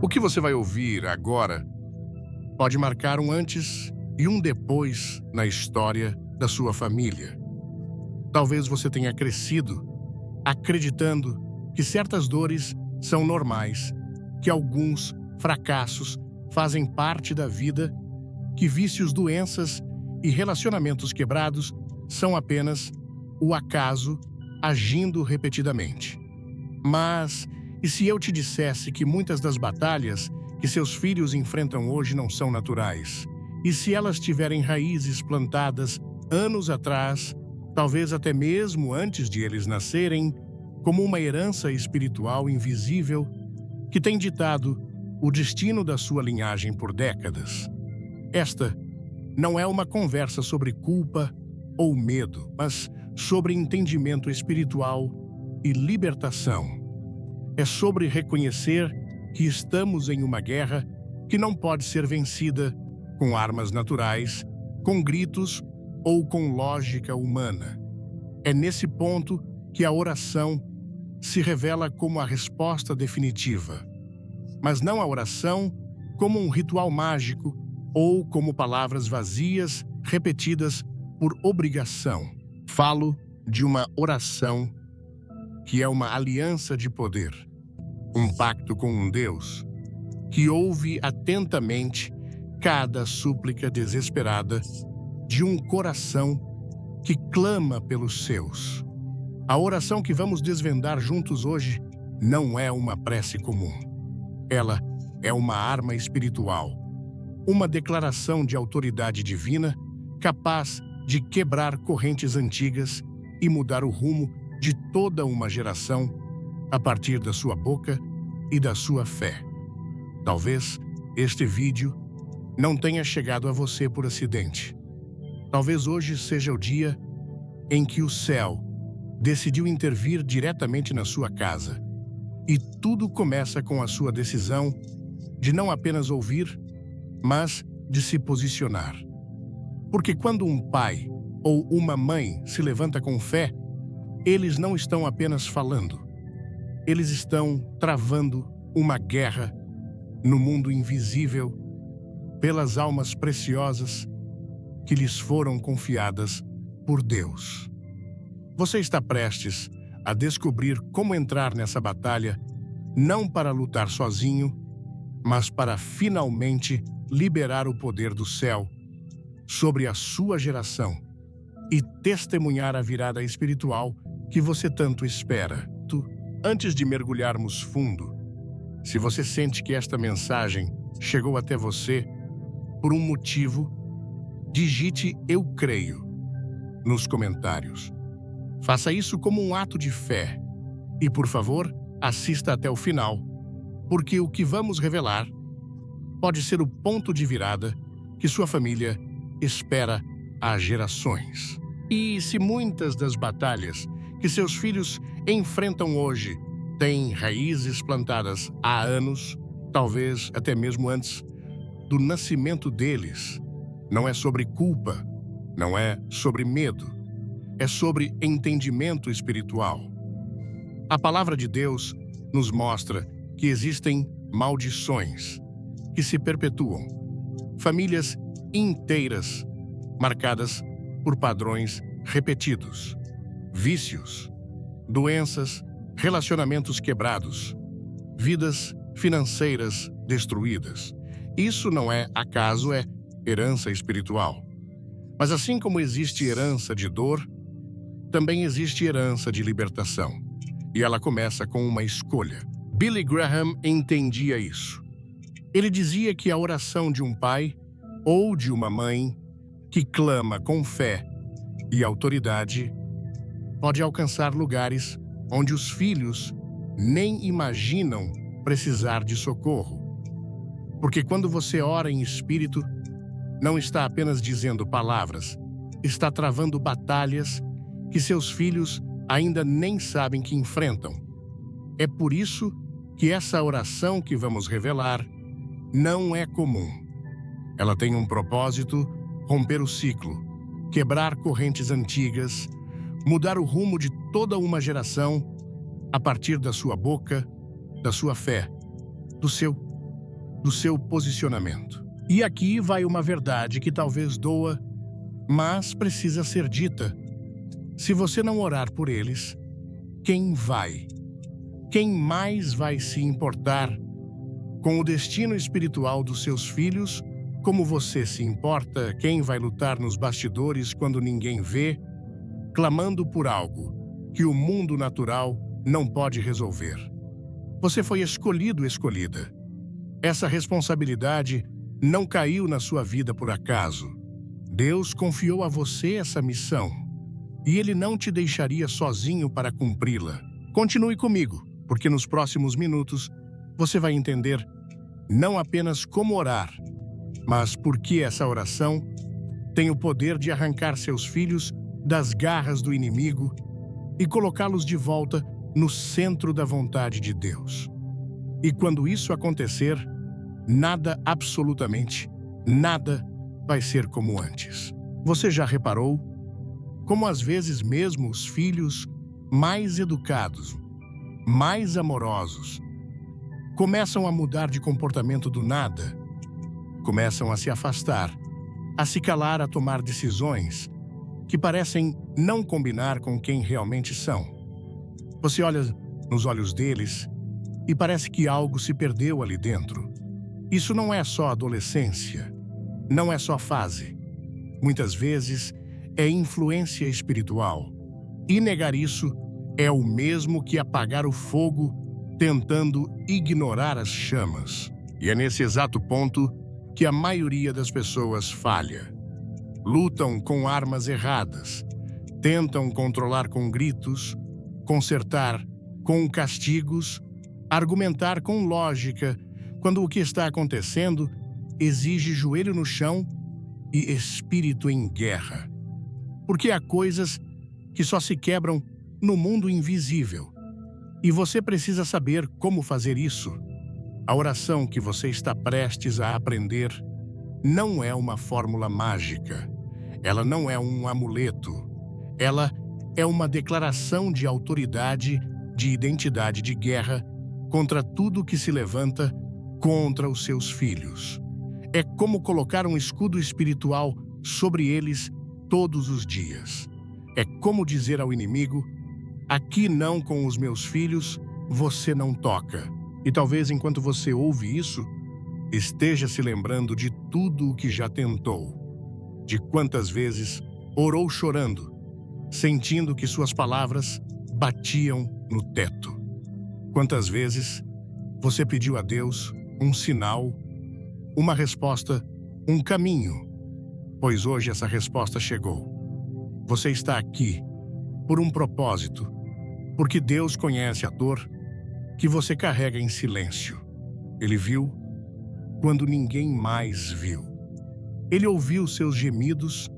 O que você vai ouvir agora pode marcar um antes e um depois na história da sua família. Talvez você tenha crescido acreditando que certas dores são normais, que alguns fracassos fazem parte da vida, que vícios, doenças e relacionamentos quebrados são apenas o acaso agindo repetidamente. Mas, e se eu te dissesse que muitas das batalhas que seus filhos enfrentam hoje não são naturais? E se elas tiverem raízes plantadas anos atrás, talvez até mesmo antes de eles nascerem, como uma herança espiritual invisível que tem ditado o destino da sua linhagem por décadas? Esta não é uma conversa sobre culpa ou medo, mas sobre entendimento espiritual e libertação. É sobre reconhecer que estamos em uma guerra que não pode ser vencida com armas naturais, com gritos ou com lógica humana. É nesse ponto que a oração se revela como a resposta definitiva, mas não a oração como um ritual mágico ou como palavras vazias repetidas por obrigação. Falo de uma oração que é uma aliança de poder, um pacto com um Deus que ouve atentamente cada súplica desesperada de um coração que clama pelos seus. A oração que vamos desvendar juntos hoje não é uma prece comum. Ela é uma arma espiritual, uma declaração de autoridade divina capaz de quebrar correntes antigas e mudar o rumo de toda uma geração a partir da sua boca e da sua fé. Talvez este vídeo não tenha chegado a você por acidente. Talvez hoje seja o dia em que o céu decidiu intervir diretamente na sua casa. E tudo começa com a sua decisão de não apenas ouvir, mas de se posicionar. Porque quando um pai ou uma mãe se levanta com fé, eles não estão apenas falando. Eles estão travando uma guerra no mundo invisível pelas almas preciosas que lhes foram confiadas por Deus. Você está prestes a descobrir como entrar nessa batalha, não para lutar sozinho, mas para finalmente liberar o poder do céu sobre a sua geração e testemunhar a virada espiritual que você tanto espera. Antes de mergulharmos fundo, se você sente que esta mensagem chegou até você por um motivo, digite "Eu creio" nos comentários. Faça isso como um ato de fé. E, por favor, assista até o final, porque o que vamos revelar pode ser o ponto de virada que sua família espera há gerações. E se muitas das batalhas que seus filhos enfrentam hoje têm raízes plantadas há anos, talvez até mesmo antes do nascimento deles, não é sobre culpa, não é sobre medo, é sobre entendimento espiritual. A palavra de Deus nos mostra que existem maldições que se perpetuam, famílias inteiras marcadas por padrões repetidos, vícios, doenças, relacionamentos quebrados, vidas financeiras destruídas. Isso não é acaso, é herança espiritual. Mas assim como existe herança de dor, também existe herança de libertação. E ela começa com uma escolha. Billy Graham entendia isso. Ele dizia que a oração de um pai ou de uma mãe que clama com fé e autoridade pode alcançar lugares onde os filhos nem imaginam precisar de socorro. Porque quando você ora em espírito, não está apenas dizendo palavras, está travando batalhas que seus filhos ainda nem sabem que enfrentam. É por isso que essa oração que vamos revelar não é comum. Ela tem um propósito: romper o ciclo, quebrar correntes antigas, mudar o rumo de toda uma geração a partir da sua boca, da sua fé, do seu do seu posicionamento. E aqui vai uma verdade que talvez doa, mas precisa ser dita. Se você não orar por eles, quem vai? Quem mais vai se importar com o destino espiritual dos seus filhos, como você se importa? Quem vai lutar nos bastidores quando ninguém vê, clamando por algo que o mundo natural não pode resolver? Você foi escolhido, escolhida. Essa responsabilidade não caiu na sua vida por acaso. Deus confiou a você essa missão e Ele não te deixaria sozinho para cumpri-la. Continue comigo, porque nos próximos minutos você vai entender não apenas como orar, mas por que essa oração tem o poder de arrancar seus filhos das garras do inimigo e colocá-los de volta no centro da vontade de Deus. E quando isso acontecer, nada, absolutamente nada, vai ser como antes. Você já reparou como às vezes mesmo os filhos mais educados, mais amorosos, começam a mudar de comportamento do nada, começam a se afastar, a se calar, a tomar decisões que parecem não combinar com quem realmente são. Você olha nos olhos deles e parece que algo se perdeu ali dentro. Isso não é só adolescência, não é só fase. Muitas vezes é influência espiritual. E negar isso é o mesmo que apagar o fogo tentando ignorar as chamas. E é nesse exato ponto que a maioria das pessoas falha. Lutam com armas erradas, tentam controlar com gritos, consertar com castigos, argumentar com lógica, quando o que está acontecendo exige joelho no chão e espírito em guerra. Porque há coisas que só se quebram no mundo invisível. E você precisa saber como fazer isso. A oração que você está prestes a aprender não é uma fórmula mágica. Ela não é um amuleto. Ela é uma declaração de autoridade, de identidade de guerra contra tudo que se levanta contra os seus filhos. É como colocar um escudo espiritual sobre eles todos os dias. É como dizer ao inimigo: aqui não, com os meus filhos, você não toca. E talvez enquanto você ouve isso, esteja se lembrando de tudo o que já tentou, de quantas vezes orou chorando, sentindo que suas palavras batiam no teto. Quantas vezes você pediu a Deus um sinal, uma resposta, um caminho, pois hoje essa resposta chegou. Você está aqui por um propósito, porque Deus conhece a dor que você carrega em silêncio. Ele viu quando ninguém mais viu. Ele ouviu seus gemidos,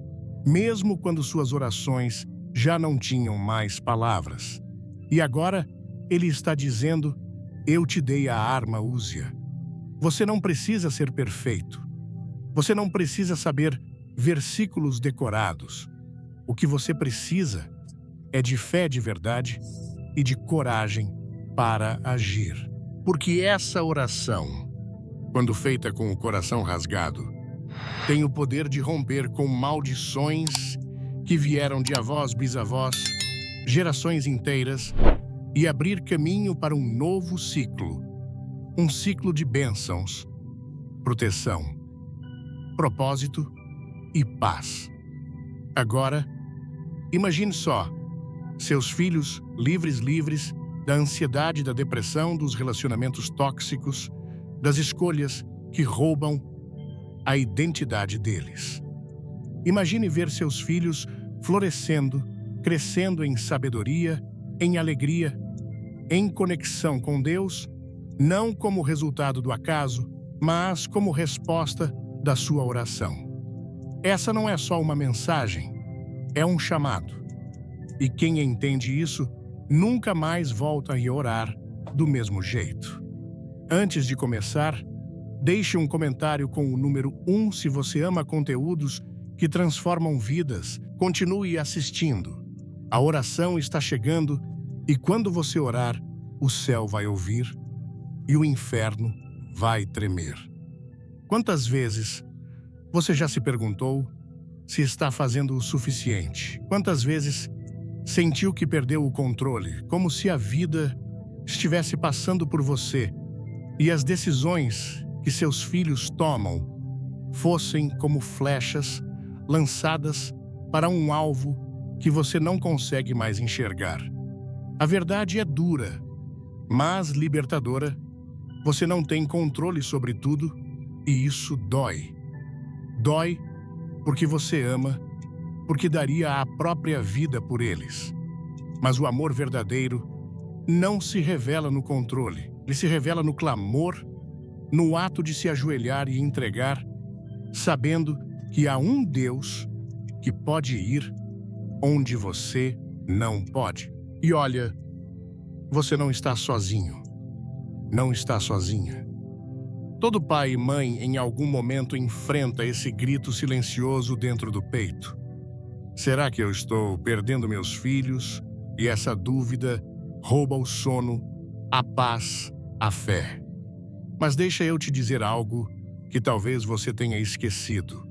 mesmo quando suas orações já não tinham mais palavras. E agora Ele está dizendo: eu te dei a arma, use-a. Você não precisa ser perfeito. Você não precisa saber versículos decorados. O que você precisa é de fé de verdade e de coragem para agir. Porque essa oração, quando feita com o coração rasgado, tem o poder de romper com maldições que vieram de avós, bisavós, gerações inteiras, e abrir caminho para um novo ciclo. Um ciclo de bênçãos, proteção, propósito e paz. Agora, imagine só, seus filhos livres da ansiedade, da depressão, dos relacionamentos tóxicos, das escolhas que roubam a identidade deles. Imagine ver seus filhos florescendo, crescendo em sabedoria, em alegria, em conexão com Deus, não como resultado do acaso, mas como resposta da sua oração. Essa não é só uma mensagem, é um chamado. E quem entende isso nunca mais volta a orar do mesmo jeito. Antes de começar, deixe um comentário com o número 1 se você ama conteúdos que transformam vidas. Continue assistindo. A oração está chegando e quando você orar, o céu vai ouvir e o inferno vai tremer. Quantas vezes você já se perguntou se está fazendo o suficiente? Quantas vezes sentiu que perdeu o controle, como se a vida estivesse passando por você e as decisões que seus filhos tomam fossem como flechas lançadas para um alvo que você não consegue mais enxergar? A verdade é dura, mas libertadora. Você não tem controle sobre tudo e isso dói. Dói porque você ama, porque daria a própria vida por eles. Mas o amor verdadeiro não se revela no controle, ele se revela no clamor, no ato de se ajoelhar e entregar, sabendo que há um Deus que pode ir onde você não pode. E olha, você não está sozinho, não está sozinha. Todo pai e mãe em algum momento enfrenta esse grito silencioso dentro do peito. Será que eu estou perdendo meus filhos? E essa dúvida rouba o sono, a paz, a fé. Mas deixa eu te dizer algo que talvez você tenha esquecido.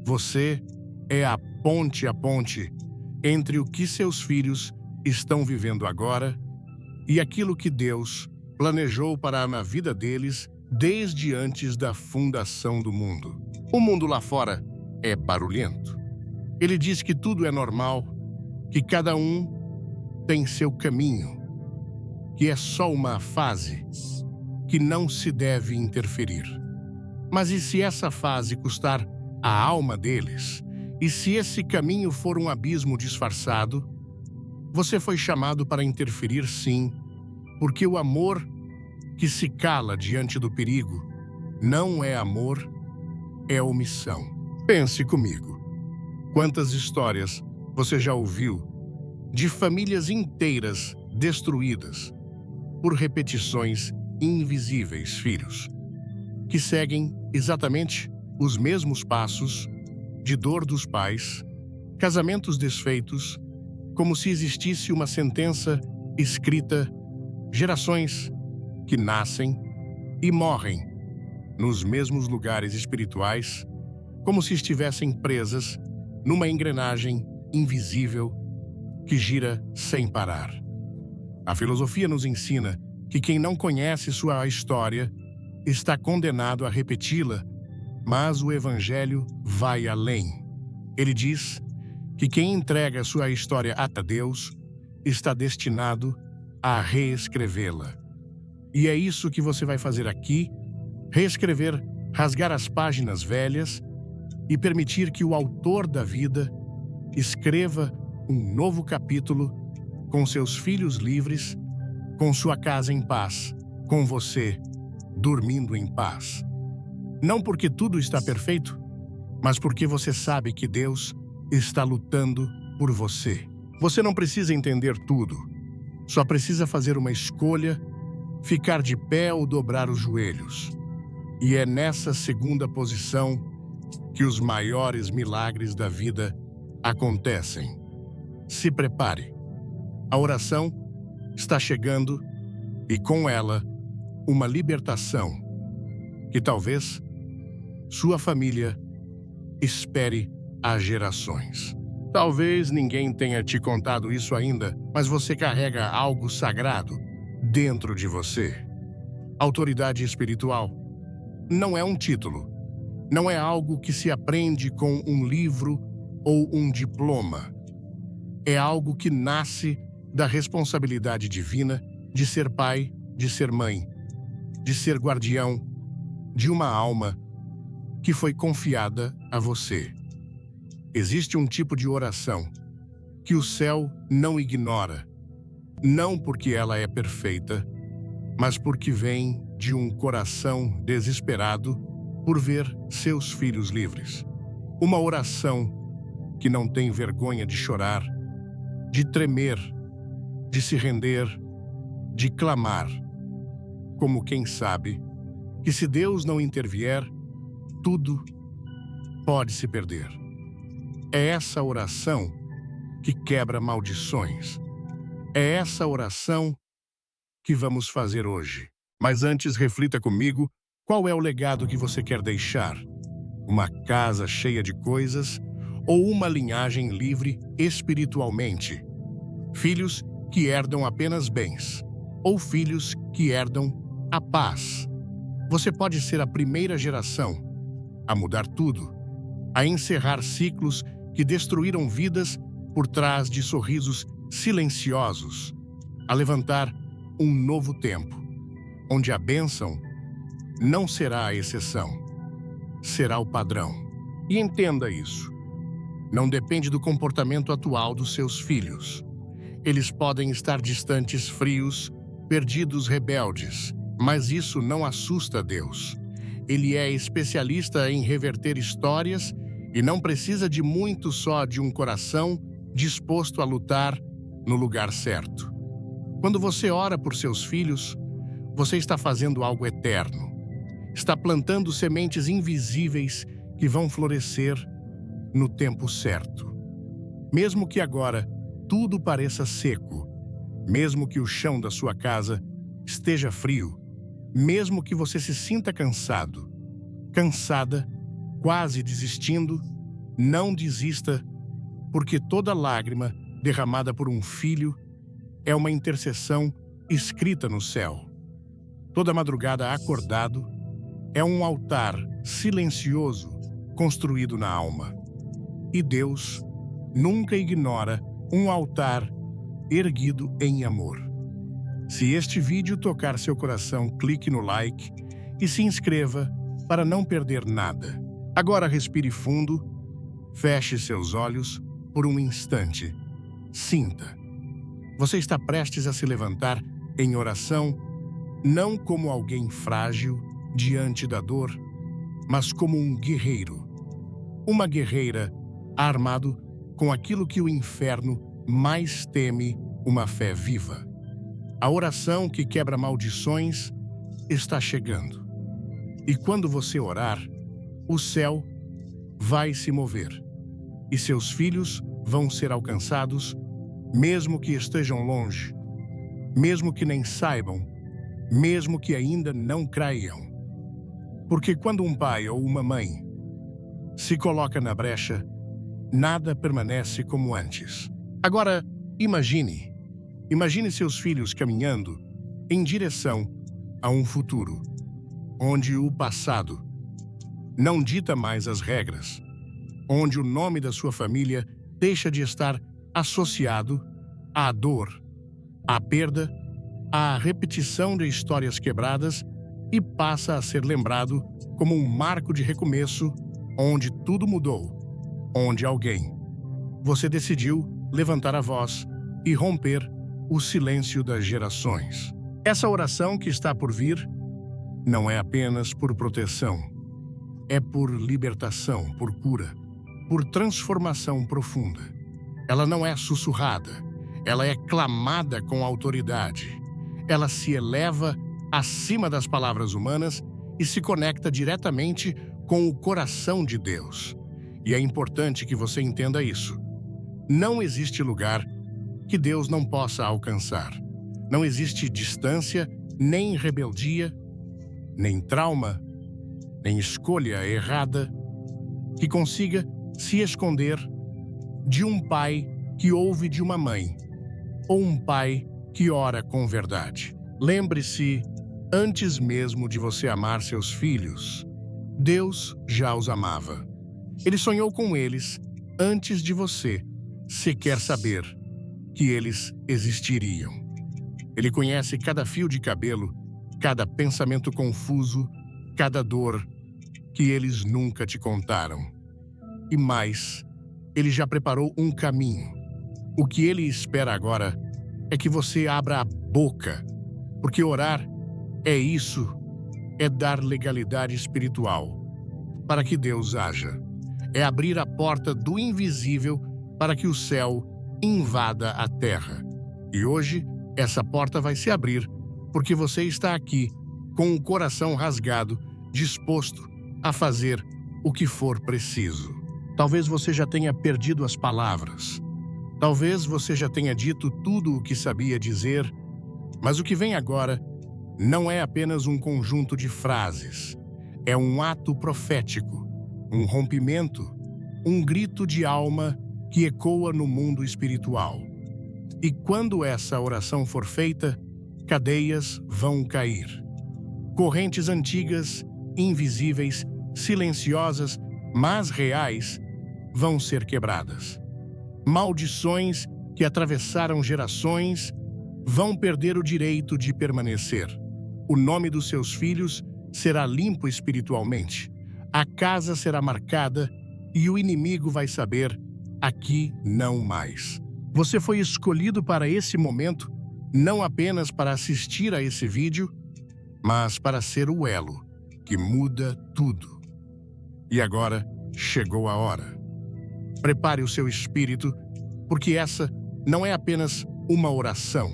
Você é a ponte entre o que seus filhos estão vivendo agora e aquilo que Deus planejou para a vida deles desde antes da fundação do mundo. O mundo lá fora é barulhento. Ele diz que tudo é normal, que cada um tem seu caminho, que é só uma fase, que não se deve interferir. Mas e se essa fase custar a alma deles? E se esse caminho for um abismo disfarçado? Você foi chamado para interferir, sim, porque o amor que se cala diante do perigo não é amor, é omissão. Pense comigo. Quantas histórias você já ouviu de famílias inteiras destruídas por repetições invisíveis, filhos, que seguem exatamente os mesmos passos de dor dos pais, casamentos desfeitos, como se existisse uma sentença escrita, gerações que nascem e morrem nos mesmos lugares espirituais, como se estivessem presas numa engrenagem invisível que gira sem parar. A filosofia nos ensina que quem não conhece sua história está condenado a repeti-la, mas o Evangelho vai além. Ele diz que quem entrega sua história a Deus está destinado a reescrevê-la. E é isso que você vai fazer aqui, reescrever, rasgar as páginas velhas e permitir que o autor da vida escreva um novo capítulo com seus filhos livres, com sua casa em paz, com você dormindo em paz. Não porque tudo está perfeito, mas porque você sabe que Deus está lutando por você. Você não precisa entender tudo, só precisa fazer uma escolha, ficar de pé ou dobrar os joelhos. E é nessa segunda posição que os maiores milagres da vida acontecem. Se prepare. A oração está chegando e com ela uma libertação que talvez sua família espere há gerações. Talvez ninguém tenha te contado isso ainda, mas você carrega algo sagrado dentro de você. Autoridade espiritual não é um título, não é algo que se aprende com um livro ou um diploma. É algo que nasce da responsabilidade divina de ser pai, de ser mãe, de ser guardião de uma alma que foi confiada a você. Existe um tipo de oração que o céu não ignora, não porque ela é perfeita, mas porque vem de um coração desesperado por ver seus filhos livres. Uma oração que não tem vergonha de chorar, de tremer, de se render, de clamar, como quem sabe que se Deus não intervier, tudo pode se perder. É essa oração que quebra maldições. É essa oração que vamos fazer hoje. Mas antes, reflita comigo Qual é o legado que você quer deixar? Uma casa cheia de coisas ou uma linhagem livre espiritualmente? Filhos que herdam apenas bens ou filhos que herdam a paz? Você pode ser a primeira geração a mudar tudo, a encerrar ciclos que destruíram vidas por trás de sorrisos silenciosos, a levantar um novo tempo, onde a bênção não será a exceção, será o padrão. E entenda isso. Não depende do comportamento atual dos seus filhos. Eles podem estar distantes, frios, perdidos, rebeldes, mas isso não assusta Deus. Ele é especialista em reverter histórias e não precisa de muito, só de um coração disposto a lutar no lugar certo. Quando você ora por seus filhos, você está fazendo algo eterno. Está plantando sementes invisíveis que vão florescer no tempo certo. Mesmo que agora tudo pareça seco, mesmo que o chão da sua casa esteja frio, mesmo que você se sinta cansado, cansada, quase desistindo, não desista, porque toda lágrima derramada por um filho é uma intercessão escrita no céu. Toda madrugada acordado é um altar silencioso construído na alma. E Deus nunca ignora um altar erguido em amor. Se este vídeo tocar seu coração, clique no like e se inscreva para não perder nada. Agora respire fundo, feche seus olhos por um instante. Sinta. Você está prestes a se levantar em oração, não como alguém frágil diante da dor, mas como um guerreiro. Uma guerreira armado com aquilo que o inferno mais teme, uma fé viva. A oração que quebra maldições está chegando. E quando você orar, o céu vai se mover. E seus filhos vão ser alcançados, mesmo que estejam longe, mesmo que nem saibam, mesmo que ainda não creiam. Porque quando um pai ou uma mãe se coloca na brecha, nada permanece como antes. Agora, imagine seus filhos caminhando em direção a um futuro, onde o passado não dita mais as regras, onde o nome da sua família deixa de estar associado à dor, à perda, à repetição de histórias quebradas e passa a ser lembrado como um marco de recomeço, onde tudo mudou, onde você decidiu levantar a voz e romper o silêncio das gerações. Essa oração que está por vir não é apenas por proteção, é por libertação, por cura, por transformação profunda. Ela não é sussurrada, ela é clamada com autoridade. Ela se eleva acima das palavras humanas e se conecta diretamente com o coração de Deus. E é importante que você entenda isso. Não existe lugar que Deus não possa alcançar. Não existe distância, nem rebeldia, nem trauma, nem escolha errada que consiga se esconder de um pai que ouve de uma mãe, ou um pai que ora com verdade. Lembre-se, antes mesmo de você amar seus filhos, Deus já os amava. Ele sonhou com eles antes de você sequer saber que eles existiriam. Ele conhece cada fio de cabelo, cada pensamento confuso, cada dor que eles nunca te contaram. E mais, ele já preparou um caminho. O que ele espera agora é que você abra a boca, porque orar é isso, é dar legalidade espiritual para que Deus haja. É abrir a porta do invisível para que o céu invada a terra. E hoje, essa porta vai se abrir porque você está aqui com o coração rasgado, disposto a fazer o que for preciso. Talvez você já tenha perdido as palavras. Talvez você já tenha dito tudo o que sabia dizer, mas o que vem agora não é apenas um conjunto de frases. É um ato profético, um rompimento, um grito de alma que ecoa no mundo espiritual. E quando essa oração for feita, cadeias vão cair. Correntes antigas, invisíveis, silenciosas, mas reais, vão ser quebradas. Maldições que atravessaram gerações vão perder o direito de permanecer. O nome dos seus filhos será limpo espiritualmente. A casa será marcada e o inimigo vai saber: aqui não mais. Você foi escolhido para esse momento, não apenas para assistir a esse vídeo, mas para ser o elo que muda tudo. E agora chegou a hora. Prepare o seu espírito, porque essa não é apenas uma oração.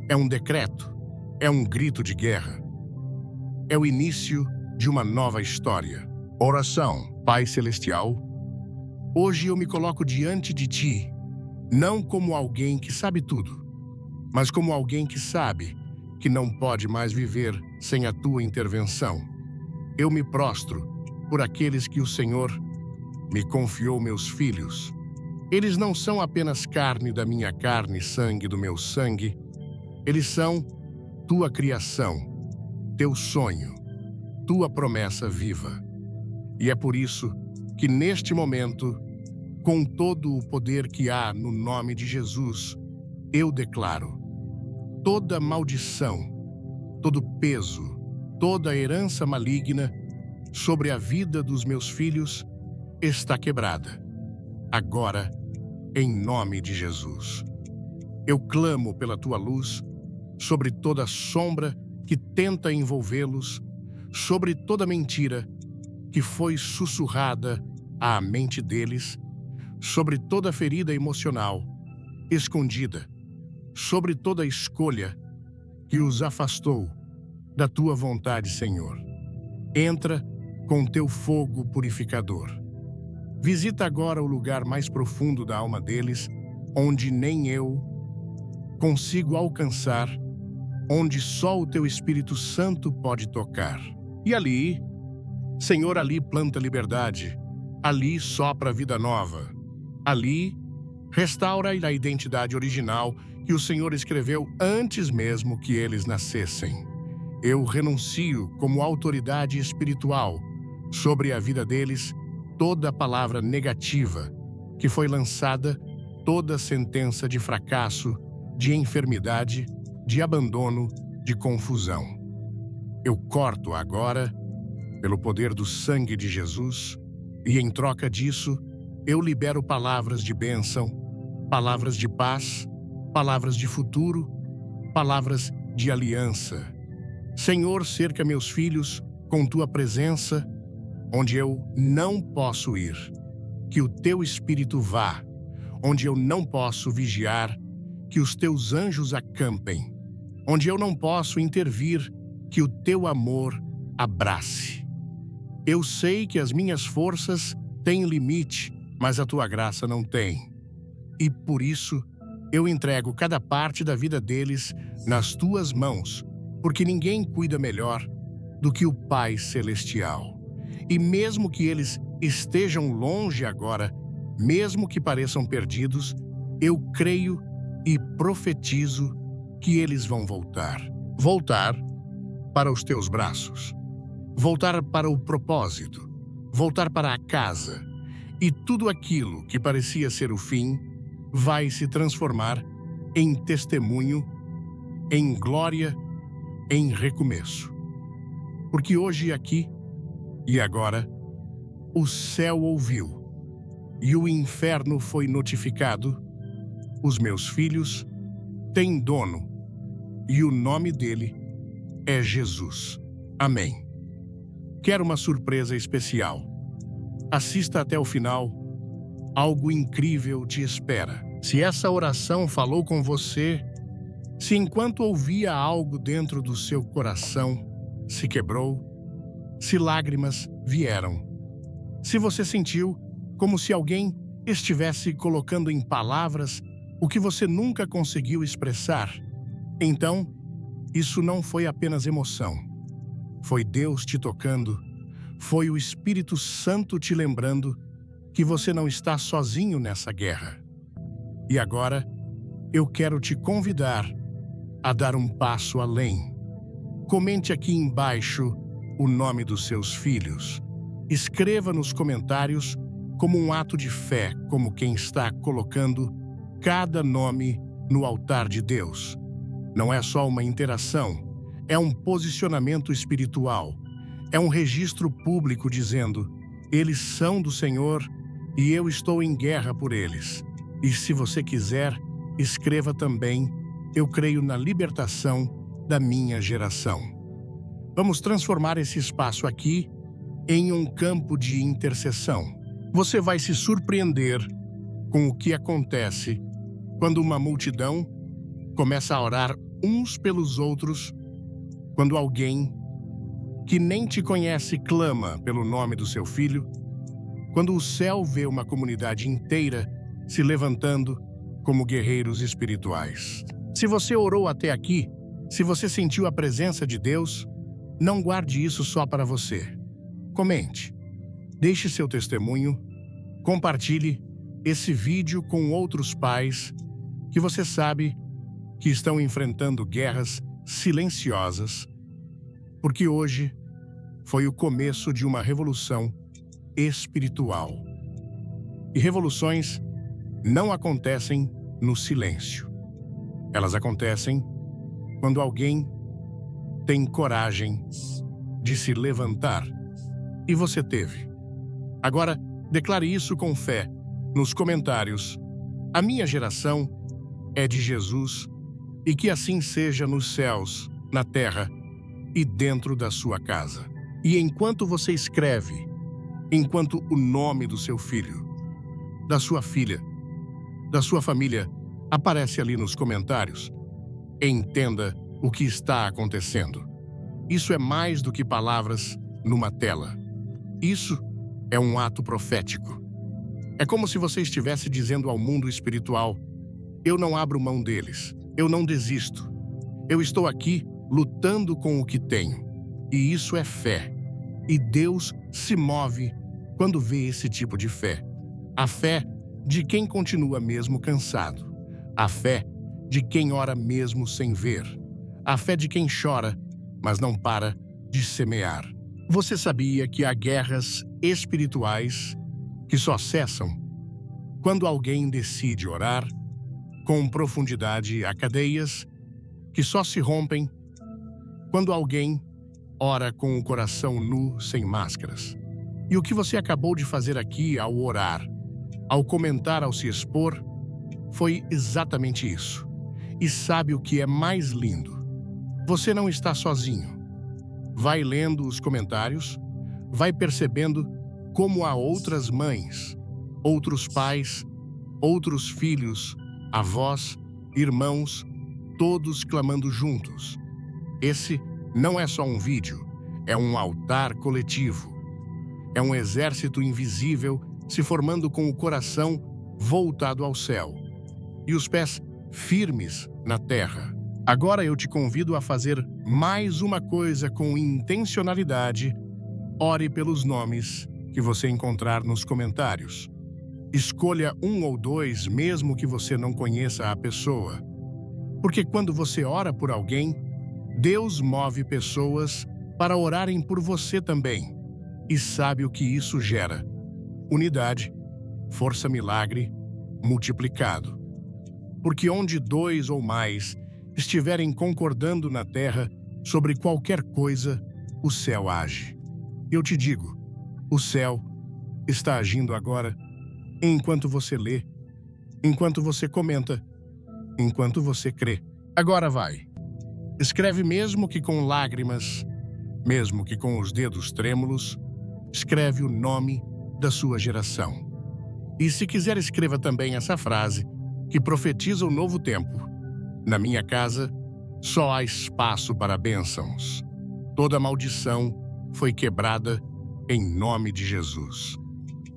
É um decreto, é um grito de guerra. É o início de uma nova história. Oração, Pai Celestial. Hoje eu me coloco diante de Ti, não como alguém que sabe tudo, mas como alguém que sabe que não pode mais viver sem a Tua intervenção. Eu me prostro por aqueles que o Senhor me confiou, meus filhos. Eles não são apenas carne da minha carne, sangue do meu sangue. Eles são Tua criação, Teu sonho, Tua promessa viva. E é por isso que neste momento, com todo o poder que há no nome de Jesus, eu declaro: toda maldição, todo peso, toda herança maligna sobre a vida dos meus filhos está quebrada. Agora, em nome de Jesus. Eu clamo pela Tua luz sobre toda sombra que tenta envolvê-los, sobre toda mentira que foi sussurrada à mente deles, sobre toda ferida emocional escondida, sobre toda escolha que os afastou da Tua vontade, Senhor. Entra com Teu fogo purificador. Visita agora o lugar mais profundo da alma deles, onde nem eu consigo alcançar, onde só o Teu Espírito Santo pode tocar. E ali, Senhor, ali planta liberdade, ali sopra vida nova, ali restaura a identidade original que o Senhor escreveu antes mesmo que eles nascessem. Eu renuncio como autoridade espiritual sobre a vida deles toda palavra negativa que foi lançada, toda sentença de fracasso, de enfermidade, de abandono, de confusão. Eu corto agora, pelo poder do sangue de Jesus, e em troca disso, eu libero palavras de bênção, palavras de paz, palavras de futuro, palavras de aliança. Senhor, cerca meus filhos com Tua presença, onde eu não posso ir. Que o Teu Espírito vá, onde eu não posso vigiar, que os Teus anjos acampem. Onde eu não posso intervir, que o Teu amor abrace. Eu sei que as minhas forças têm limite, mas a Tua graça não tem. E por isso, eu entrego cada parte da vida deles nas Tuas mãos, porque ninguém cuida melhor do que o Pai Celestial. E mesmo que eles estejam longe agora, mesmo que pareçam perdidos, eu creio e profetizo que eles vão voltar. Voltar para os Teus braços. Voltar para o propósito. Voltar para a casa. E tudo aquilo que parecia ser o fim vai se transformar em testemunho, em glória, em recomeço. Porque hoje aqui e agora, o céu ouviu e o inferno foi notificado. Os meus filhos têm dono e o nome dele é Jesus. Amém. Quero uma surpresa especial. Assista até o final. Algo incrível te espera. Se essa oração falou com você, se enquanto ouvia algo dentro do seu coração se quebrou, se lágrimas vieram, se você sentiu como se alguém estivesse colocando em palavras o que você nunca conseguiu expressar, então Isso não foi apenas emoção. Foi Deus te tocando, foi o Espírito Santo te lembrando que você não está sozinho nessa guerra. E agora, eu quero te convidar a dar um passo além. Comente aqui embaixo o nome dos seus filhos. Escreva nos comentários como um ato de fé, como quem está colocando cada nome no altar de Deus. Não é só uma interação, é um posicionamento espiritual. É um registro público dizendo: eles são do Senhor e eu estou em guerra por eles. E se você quiser, escreva também: eu creio na libertação da minha geração. Vamos transformar esse espaço aqui em um campo de intercessão. Você vai se surpreender com o que acontece quando uma multidão começa a orar uns pelos outros, quando alguém que nem te conhece clama pelo nome do seu filho, quando o céu vê uma comunidade inteira se levantando como guerreiros espirituais. Se você orou até aqui, se você sentiu a presença de Deus, não guarde isso só para você. Comente, deixe seu testemunho, compartilhe esse vídeo com outros pais que você sabe que estão enfrentando guerras silenciosas, porque hoje foi o começo de uma revolução espiritual. E revoluções não acontecem no silêncio. Elas acontecem quando alguém tem coragem de se levantar. E você teve. Agora, declare isso com fé nos comentários. A minha geração é de Jesus, e que assim seja nos céus, na terra e dentro da sua casa. E enquanto você escreve, enquanto o nome do seu filho, da sua filha, da sua família aparece ali nos comentários, entenda o que está acontecendo. Isso é mais do que palavras numa tela. Isso é um ato profético. É como se você estivesse dizendo ao mundo espiritual: eu não abro mão deles, eu não desisto. Eu estou aqui lutando com o que tenho. E isso é fé. E Deus se move quando vê esse tipo de fé. A fé de quem continua mesmo cansado. A fé de quem ora mesmo sem ver. A fé de quem chora, mas não para de semear. Você sabia que há guerras espirituais que só cessam quando alguém decide orar com profundidade? Há cadeias que só se rompem quando alguém ora com o coração nu, sem máscaras. E o que você acabou de fazer aqui ao orar, ao comentar, ao se expor, foi exatamente isso. E sabe o que é mais lindo? Você não está sozinho. Vai lendo os comentários, vai percebendo como há outras mães, outros pais, outros filhos, avós, irmãos, todos clamando juntos. Esse não é só um vídeo, é um altar coletivo. É um exército invisível se formando com o coração voltado ao céu e os pés firmes na terra. Agora eu te convido a fazer mais uma coisa com intencionalidade. Ore pelos nomes que você encontrar nos comentários. Escolha um ou dois, mesmo que você não conheça a pessoa. Porque quando você ora por alguém, Deus move pessoas para orarem por você também. E sabe o que isso gera? Unidade, força, milagre, multiplicado. Porque onde dois ou mais estiverem concordando na terra sobre qualquer coisa, o céu age. Eu te digo, o céu está agindo agora, enquanto você lê, enquanto você comenta, enquanto você crê. Agora vai. Escreve, mesmo que com lágrimas, mesmo que com os dedos trêmulos, escreve o nome da sua geração. E se quiser, escreva também essa frase que profetiza o novo tempo. Na minha casa, só há espaço para bênçãos. Toda maldição foi quebrada em nome de Jesus.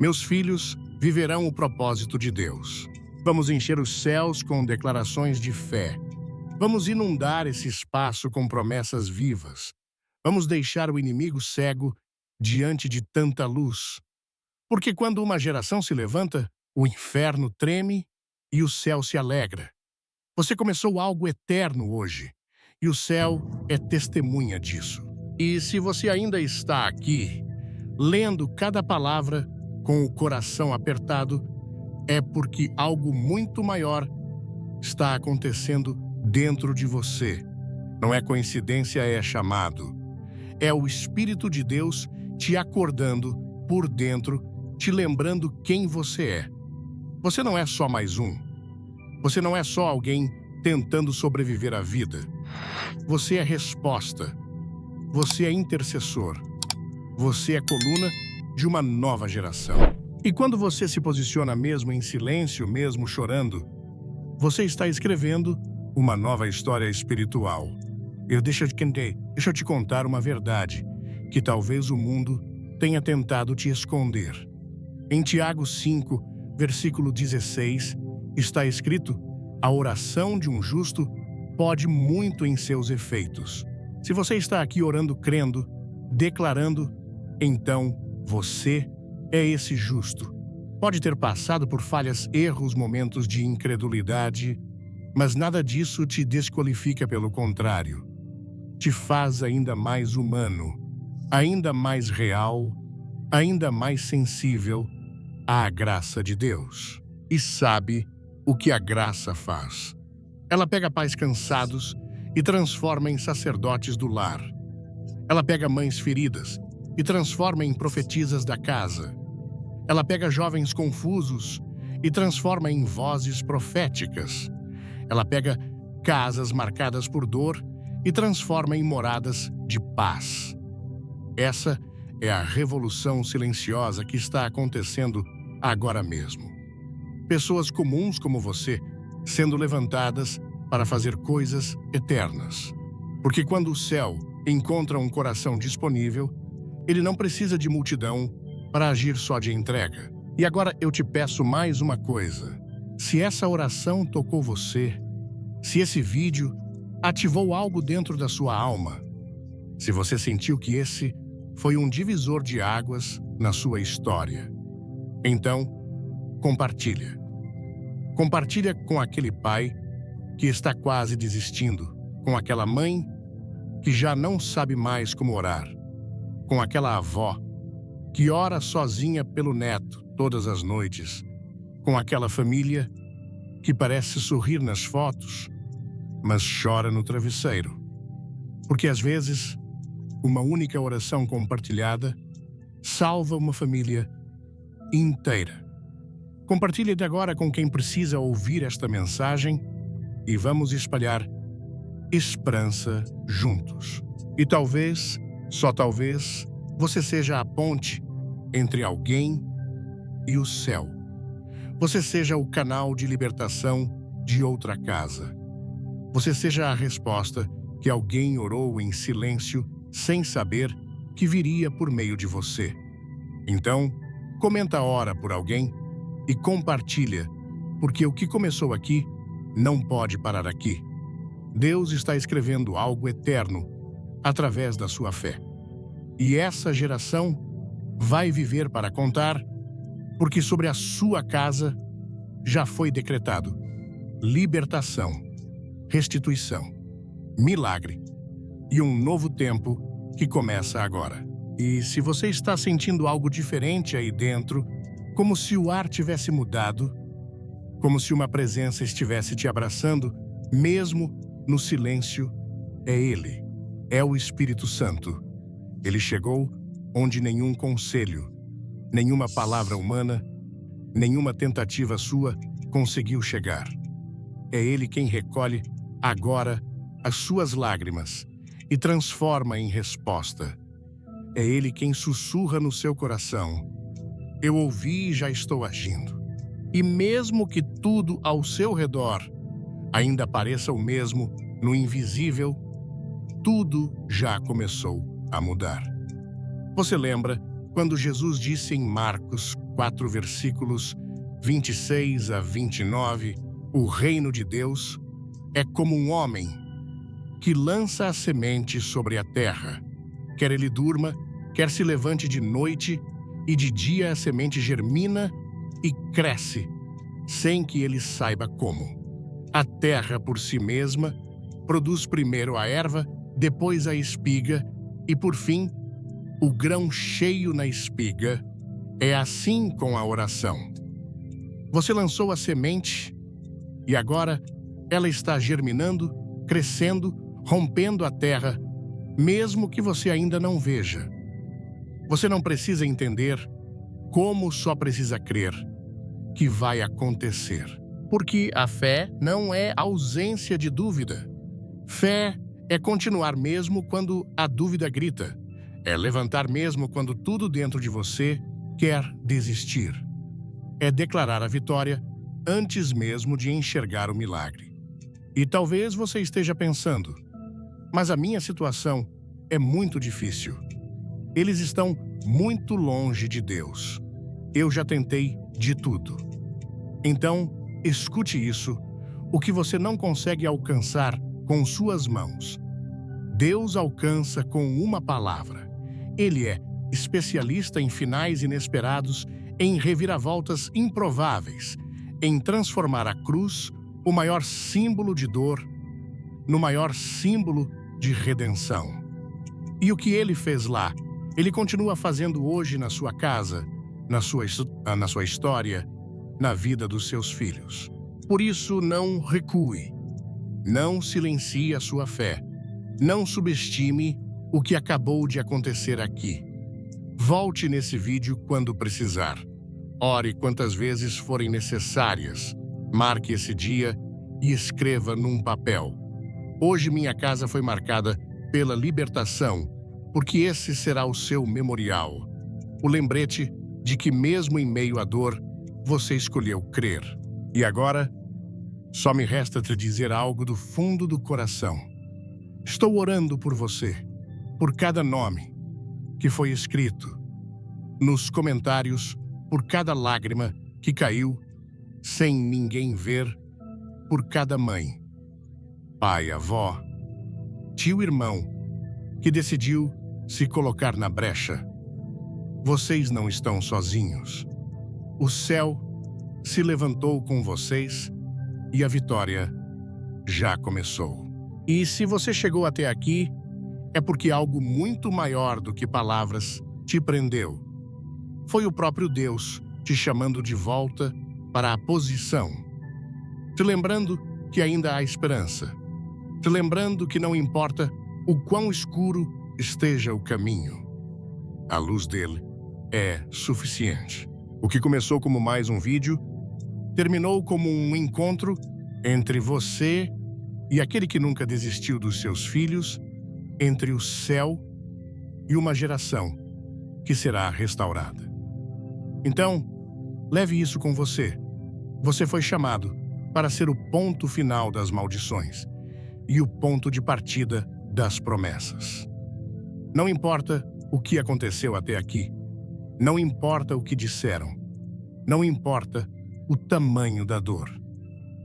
Meus filhos viverão o propósito de Deus. Vamos encher os céus com declarações de fé. Vamos inundar esse espaço com promessas vivas. Vamos deixar o inimigo cego diante de tanta luz. Porque quando uma geração se levanta, o inferno treme e o céu se alegra. Você começou algo eterno hoje, e o céu é testemunha disso. E se você ainda está aqui, lendo cada palavra com o coração apertado, é porque algo muito maior está acontecendo dentro de você. Não é coincidência, é chamado. É o Espírito de Deus te acordando por dentro, te lembrando quem você é. Você não é só mais um. Você não é só alguém tentando sobreviver à vida. Você é resposta. Você é intercessor. Você é coluna de uma nova geração. E quando você se posiciona mesmo em silêncio, mesmo chorando, você está escrevendo uma nova história espiritual. Deixa eu te contar uma verdade que talvez o mundo tenha tentado te esconder. Em Tiago 5, versículo 16, está escrito: a oração de um justo pode muito em seus efeitos. Se você está aqui orando, crendo, declarando, então você é esse justo. Pode ter passado por falhas, erros, momentos de incredulidade, mas nada disso te desqualifica, pelo contrário. Te faz ainda mais humano, ainda mais real, ainda mais sensível à graça de Deus. E sabe o que a graça faz? Ela pega pais cansados e transforma em sacerdotes do lar. Ela pega mães feridas e transforma em profetisas da casa. Ela pega jovens confusos e transforma em vozes proféticas. Ela pega casas marcadas por dor e transforma em moradas de paz. Essa é a revolução silenciosa que está acontecendo agora mesmo. Pessoas comuns como você sendo levantadas para fazer coisas eternas. Porque quando o céu encontra um coração disponível, ele não precisa de multidão para agir só de entrega. E agora eu te peço mais uma coisa. Se essa oração tocou você, se esse vídeo ativou algo dentro da sua alma, se você sentiu que esse foi um divisor de águas na sua história, então compartilha. Compartilha com aquele pai que está quase desistindo, com aquela mãe que já não sabe mais como orar, com aquela avó que ora sozinha pelo neto todas as noites, com aquela família que parece sorrir nas fotos, mas chora no travesseiro. Porque às vezes, uma única oração compartilhada salva uma família inteira. Compartilhe agora com quem precisa ouvir esta mensagem e vamos espalhar esperança juntos. E talvez, só talvez, você seja a ponte entre alguém e o céu. Você seja o canal de libertação de outra casa. Você seja a resposta que alguém orou em silêncio sem saber que viria por meio de você. Então, comenta a hora por alguém e compartilha, porque o que começou aqui não pode parar aqui. Deus está escrevendo algo eterno através da sua fé. E essa geração vai viver para contar, porque sobre a sua casa já foi decretado libertação, restituição, milagre e um novo tempo que começa agora. E se você está sentindo algo diferente aí dentro, como se o ar tivesse mudado, como se uma presença estivesse te abraçando, mesmo no silêncio, é Ele, é o Espírito Santo. Ele chegou onde nenhum conselho, nenhuma palavra humana, nenhuma tentativa sua conseguiu chegar. É Ele quem recolhe agora as suas lágrimas e transforma em resposta. É Ele quem sussurra no seu coração: eu ouvi e já estou agindo. E mesmo que tudo ao seu redor ainda pareça o mesmo no invisível, tudo já começou a mudar. Você lembra quando Jesus disse em Marcos 4, versículos 26 a 29, o reino de Deus é como um homem que lança a semente sobre a terra. Quer ele durma, quer se levante de noite, e de dia a semente germina e cresce, sem que ele saiba como. A terra por si mesma produz primeiro a erva, depois a espiga e, por fim, o grão cheio na espiga. É assim com a oração. Você lançou a semente e agora ela está germinando, crescendo, rompendo a terra, mesmo que você ainda não veja. Você não precisa entender como, só precisa crer que vai acontecer. Porque a fé não é ausência de dúvida. Fé é continuar mesmo quando a dúvida grita. É levantar mesmo quando tudo dentro de você quer desistir. É declarar a vitória antes mesmo de enxergar o milagre. E talvez você esteja pensando, mas a minha situação é muito difícil. Eles estão muito longe de Deus. Eu já tentei de tudo. Então, escute isso, o que você não consegue alcançar com suas mãos. Deus alcança com uma palavra. Ele é especialista em finais inesperados, em reviravoltas improváveis, em transformar a cruz, o maior símbolo de dor, no maior símbolo de redenção. E o que ele fez lá, ele continua fazendo hoje na sua casa, na sua história, na vida dos seus filhos. Por isso, não recue. Não silencie a sua fé. Não subestime o que acabou de acontecer aqui. Volte nesse vídeo quando precisar. Ore quantas vezes forem necessárias. Marque esse dia e escreva num papel. Hoje minha casa foi marcada pela libertação, porque esse será o seu memorial. O lembrete de que mesmo em meio à dor, você escolheu crer. E agora, só me resta te dizer algo do fundo do coração. Estou orando por você, por cada nome que foi escrito, nos comentários, por cada lágrima que caiu, sem ninguém ver, por cada mãe, pai, avó, tio, irmão, que decidiu se colocar na brecha. Vocês não estão sozinhos. O céu se levantou com vocês e a vitória já começou. E se você chegou até aqui, é porque algo muito maior do que palavras te prendeu. Foi o próprio Deus te chamando de volta para a posição. Te lembrando que ainda há esperança. Te lembrando que não importa o quão escuro esteja o caminho, a luz dele é suficiente. O que começou como mais um vídeo, terminou como um encontro entre você e aquele que nunca desistiu dos seus filhos, entre o céu e uma geração que será restaurada. Então, leve isso com você. Você foi chamado para ser o ponto final das maldições e o ponto de partida das promessas. Não importa o que aconteceu até aqui, não importa o que disseram, não importa o tamanho da dor.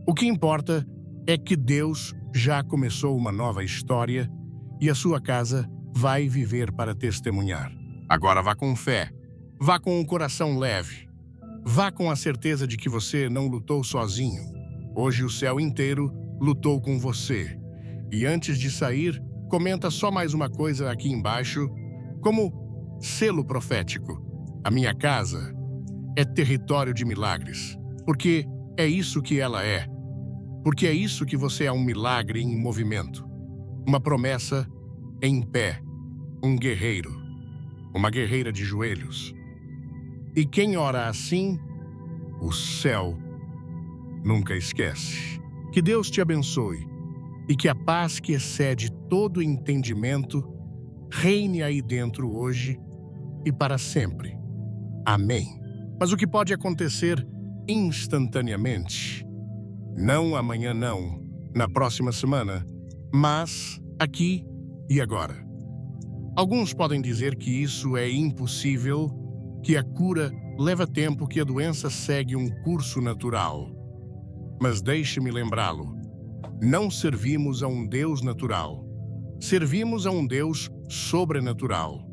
O que importa é que Deus já começou uma nova história e a sua casa vai viver para testemunhar. Agora vá com fé, vá com o coração leve, vá com a certeza de que você não lutou sozinho. Hoje o céu inteiro lutou com você. E antes de sair, comenta só mais uma coisa aqui embaixo, como selo profético. A minha casa é território de milagres, porque é isso que ela é. Porque é isso que você é, um milagre em movimento. Uma promessa em pé, um guerreiro, uma guerreira de joelhos. E quem ora assim, o céu nunca esquece. Que Deus te abençoe e que a paz que excede todo entendimento reine aí dentro hoje e para sempre. Amém. Mas o que pode acontecer instantaneamente? Não amanhã, não, na próxima semana, mas aqui e agora. Alguns podem dizer que isso é impossível, que a cura leva tempo, que a doença segue um curso natural. Mas deixe-me lembrá-lo, Não servimos a um Deus natural. Servimos a um Deus sobrenatural.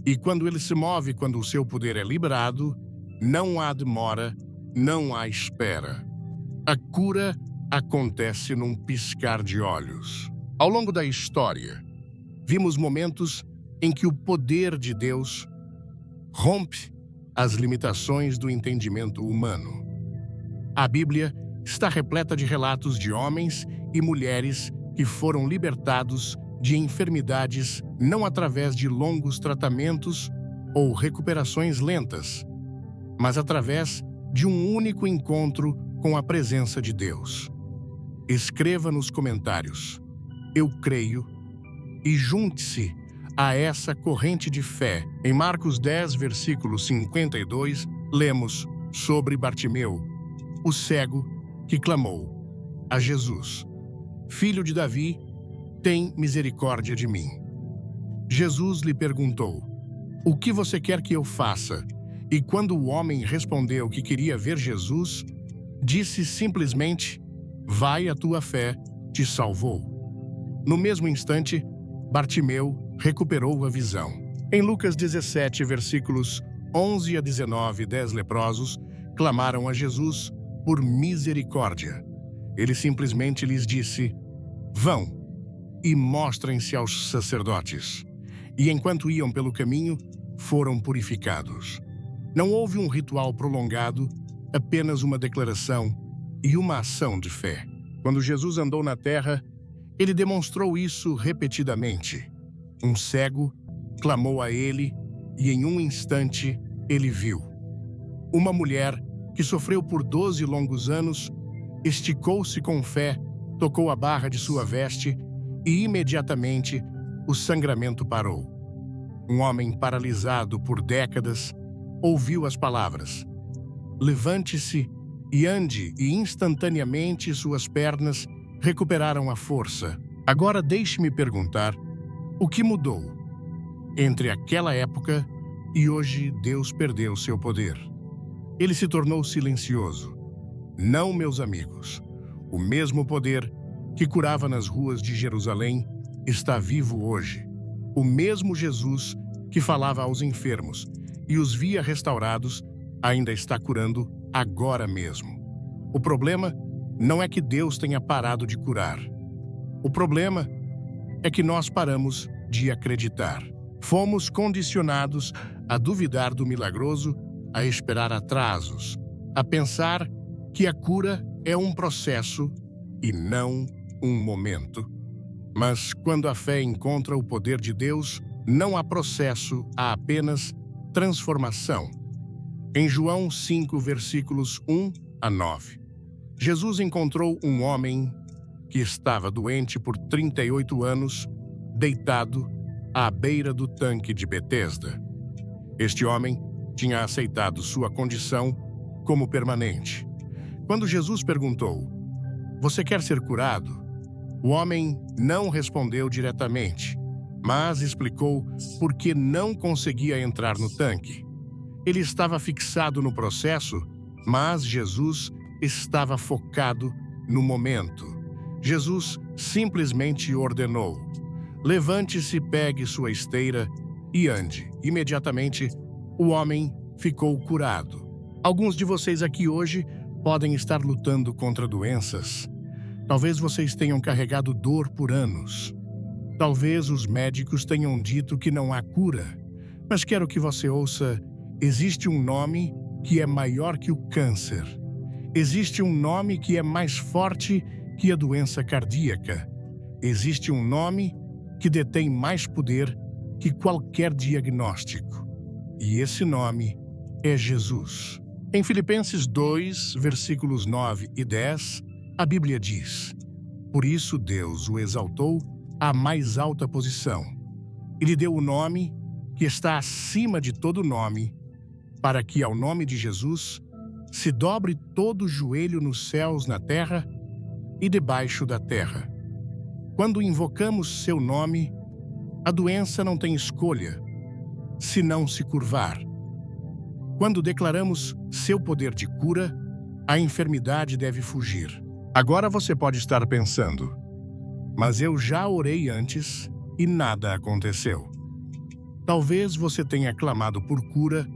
E quando ele se move, quando o seu poder é liberado, não há demora, não há espera. A cura acontece num piscar de olhos. Ao longo da história, vimos momentos em que o poder de Deus rompe as limitações do entendimento humano. A Bíblia está repleta de relatos de homens e mulheres que foram libertados de enfermidades não através de longos tratamentos ou recuperações lentas, mas através de um único encontro com a presença de Deus. Escreva nos comentários: "Eu creio", e junte-se a essa corrente de fé. Em Marcos 10, versículo 52, lemos sobre Bartimeu, o cego que clamou a Jesus: "Filho de Davi, tem misericórdia de mim." Jesus lhe perguntou: "O que você quer que eu faça?" E quando o homem respondeu que queria ver Jesus, disse simplesmente: "Vai, a tua fé te salvou." No mesmo instante, Bartimeu recuperou a visão. Em Lucas 17, versículos 11 a 19, 10 leprosos clamaram a Jesus por misericórdia. Ele simplesmente lhes disse: "Vão e mostrem-se aos sacerdotes." E enquanto iam pelo caminho, foram purificados. Não houve um ritual prolongado, apenas uma declaração e uma ação de fé. Quando Jesus andou na terra, ele demonstrou isso repetidamente. Um cego clamou a ele e em um instante ele viu. Uma mulher que sofreu por 12 longos anos esticou-se com fé, tocou a barra de sua veste e imediatamente o sangramento parou. Um homem paralisado por décadas ouviu as palavras: "Levante-se e ande", e instantaneamente suas pernas recuperaram a força. Agora deixe-me perguntar: o que mudou entre aquela época e hoje? Deus perdeu seu poder. Ele se tornou silencioso. Não, meus amigos. O mesmo poder que curava nas ruas de Jerusalém está vivo hoje. O mesmo Jesus que falava aos enfermos e os via restaurados ainda está curando agora mesmo. O problema não é que Deus tenha parado de curar. O problema é que nós paramos de acreditar. Fomos condicionados a duvidar do milagroso, a esperar atrasos, a pensar que a cura é um processo e não um momento. Mas quando a fé encontra o poder de Deus, não há processo, há apenas transformação. Em João 5, versículos 1 a 9, Jesus encontrou um homem que estava doente por 38 anos, deitado à beira do tanque de Betesda. Este homem tinha aceitado sua condição como permanente. Quando Jesus perguntou: "Você quer ser curado?", o homem não respondeu diretamente, mas explicou por que não conseguia entrar no tanque. Ele estava fixado no processo, mas Jesus estava focado no momento. Jesus simplesmente ordenou: "Levante-se, pegue sua esteira e ande." Imediatamente, o homem ficou curado. Alguns de vocês aqui hoje podem estar lutando contra doenças. Talvez vocês tenham carregado dor por anos. Talvez os médicos tenham dito que não há cura. Mas quero que você ouça: existe um nome que é maior que o câncer. Existe um nome que é mais forte que a doença cardíaca. Existe um nome que detém mais poder que qualquer diagnóstico. E esse nome é Jesus. Em Filipenses 2, versículos 9 e 10, a Bíblia diz: "Por isso Deus o exaltou à mais alta posição e lhe deu o nome que está acima de todo nome, para que ao nome de Jesus se dobre todo o joelho nos céus, na terra e debaixo da terra." Quando invocamos seu nome, a doença não tem escolha, senão se curvar. Quando declaramos seu poder de cura, a enfermidade deve fugir. Agora você pode estar pensando, mas eu já orei antes e nada aconteceu. Talvez você tenha clamado por cura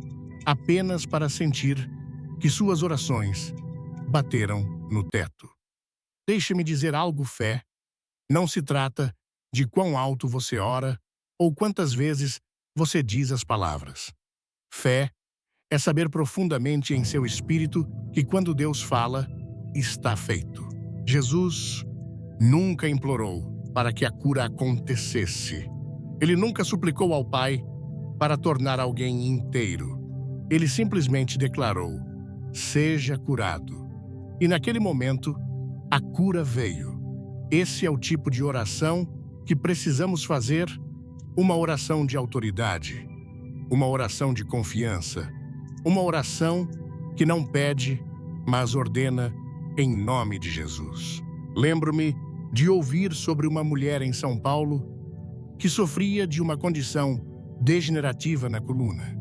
apenas para sentir que suas orações bateram no teto. Deixe-me dizer algo, fé. Não se trata de quão alto você ora ou quantas vezes você diz as palavras. Fé é saber profundamente em seu espírito que quando Deus fala, está feito. Jesus nunca implorou para que a cura acontecesse. Ele nunca suplicou ao Pai para tornar alguém inteiro. Ele simplesmente declarou: seja curado. E naquele momento, a cura veio. Esse é o tipo de oração que precisamos fazer, uma oração de autoridade, uma oração de confiança, uma oração que não pede, mas ordena em nome de Jesus. Lembro-me de ouvir sobre uma mulher em São Paulo que sofria de uma condição degenerativa na coluna.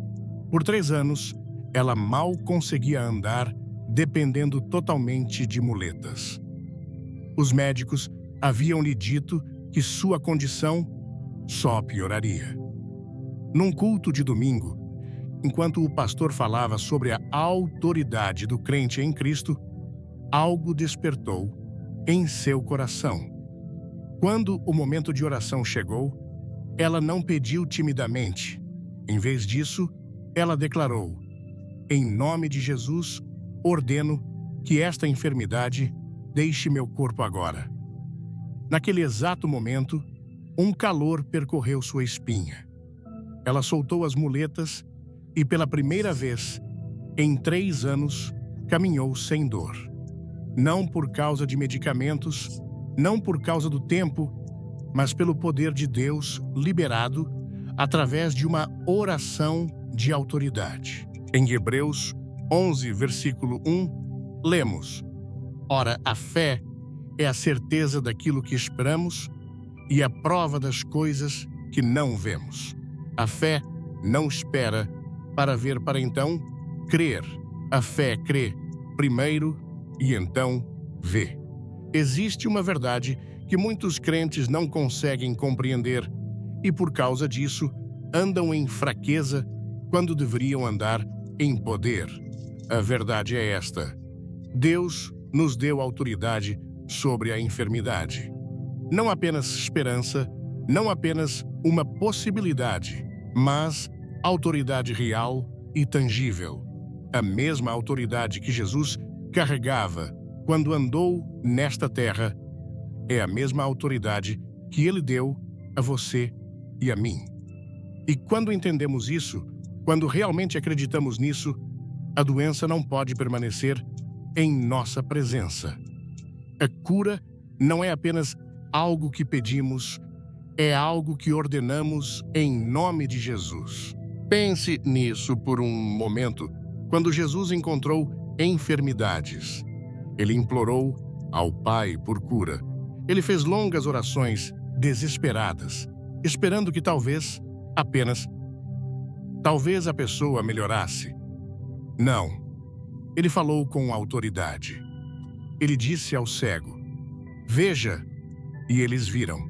Por 3 anos, ela mal conseguia andar, dependendo totalmente de muletas. Os médicos haviam lhe dito que sua condição só pioraria. Num culto de domingo, enquanto o pastor falava sobre a autoridade do crente em Cristo, algo despertou em seu coração. Quando o momento de oração chegou, ela não pediu timidamente. Em vez disso, ela declarou: em nome de Jesus, ordeno que esta enfermidade deixe meu corpo agora. Naquele exato momento, um calor percorreu sua espinha. Ela soltou as muletas e, pela primeira vez em 3 anos, caminhou sem dor. Não por causa de medicamentos, não por causa do tempo, mas pelo poder de Deus liberado através de uma oração de autoridade. Em Hebreus 11, versículo 1, lemos: ora, a fé é a certeza daquilo que esperamos e a prova das coisas que não vemos. A fé não espera para ver para então crer. A fé crê primeiro e então vê. Existe uma verdade que muitos crentes não conseguem compreender e, por causa disso, andam em fraqueza quando deveriam andar em poder. A verdade é esta: Deus nos deu autoridade sobre a enfermidade. Não apenas esperança, não apenas uma possibilidade, mas autoridade real e tangível. A mesma autoridade que Jesus carregava quando andou nesta terra é a mesma autoridade que ele deu a você e a mim. E quando entendemos isso, quando realmente acreditamos nisso, a doença não pode permanecer em nossa presença. A cura não é apenas algo que pedimos, é algo que ordenamos em nome de Jesus. Pense nisso por um momento. Quando Jesus encontrou enfermidades, ele implorou ao Pai por cura. Ele fez longas orações desesperadas, esperando que talvez a pessoa melhorasse. Não. Ele falou com autoridade. Ele disse ao cego: veja, e eles viram.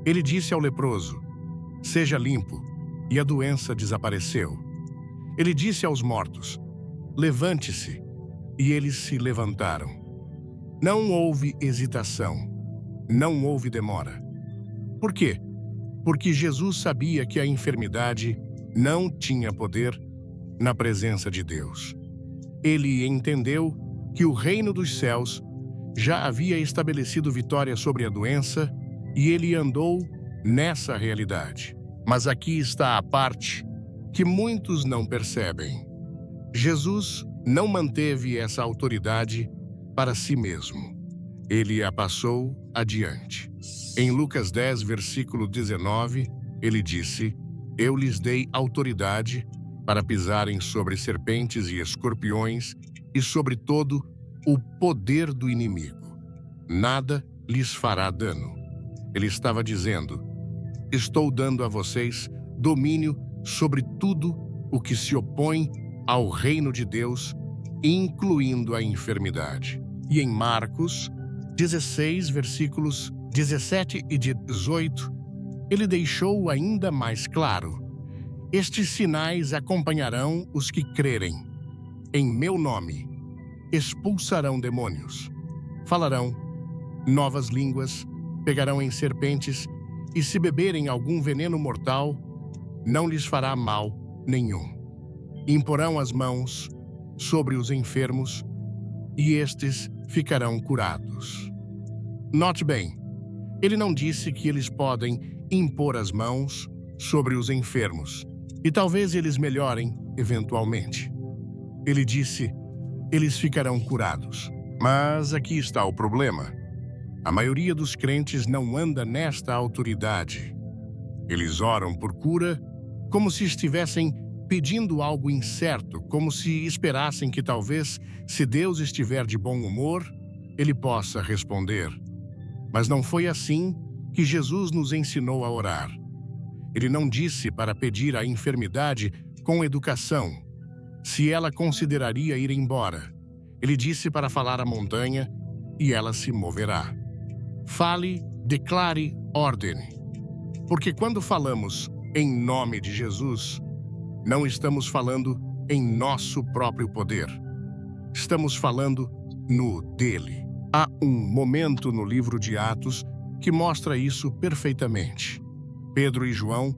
Ele disse ao leproso: seja limpo, e a doença desapareceu. Ele disse aos mortos: levante-se, e eles se levantaram. Não houve hesitação, não houve demora. Por quê? Porque Jesus sabia que a enfermidade não tinha poder na presença de Deus. Ele entendeu que o reino dos céus já havia estabelecido vitória sobre a doença e ele andou nessa realidade. Mas aqui está a parte que muitos não percebem. Jesus não manteve essa autoridade para si mesmo. Ele a passou adiante. Em Lucas 10, versículo 19, ele disse: eu lhes dei autoridade para pisarem sobre serpentes e escorpiões e sobre todo o poder do inimigo. Nada lhes fará dano. Ele estava dizendo: estou dando a vocês domínio sobre tudo o que se opõe ao reino de Deus, incluindo a enfermidade. E em Marcos 16, versículos 17 e 18, ele deixou ainda mais claro: estes sinais acompanharão os que crerem. Em meu nome expulsarão demônios, falarão novas línguas, pegarão em serpentes, e se beberem algum veneno mortal, não lhes fará mal nenhum. Imporão as mãos sobre os enfermos, e estes ficarão curados. Note bem, ele não disse que eles podem impor as mãos sobre os enfermos, e talvez eles melhorem eventualmente. Ele disse, eles ficarão curados. Mas aqui está o problema. A maioria dos crentes não anda nesta autoridade. Eles oram por cura como se estivessem pedindo algo incerto, como se esperassem que talvez, se Deus estiver de bom humor, ele possa responder. Mas não foi assim que Jesus nos ensinou a orar. Ele não disse para pedir a enfermidade com educação, se ela consideraria ir embora. Ele disse para falar à montanha e ela se moverá. Fale, declare, ordene. Porque quando falamos em nome de Jesus, não estamos falando em nosso próprio poder. Estamos falando no dele. Há um momento no livro de Atos que mostra isso perfeitamente. Pedro e João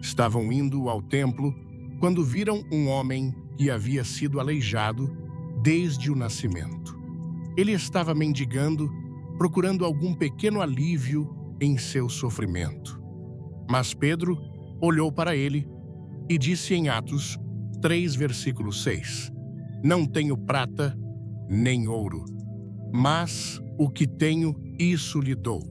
estavam indo ao templo quando viram um homem que havia sido aleijado desde o nascimento. Ele estava mendigando, procurando algum pequeno alívio em seu sofrimento. Mas Pedro olhou para ele e disse em Atos 3, versículo 6, não tenho prata nem ouro, mas o que tenho, isso lhe dou.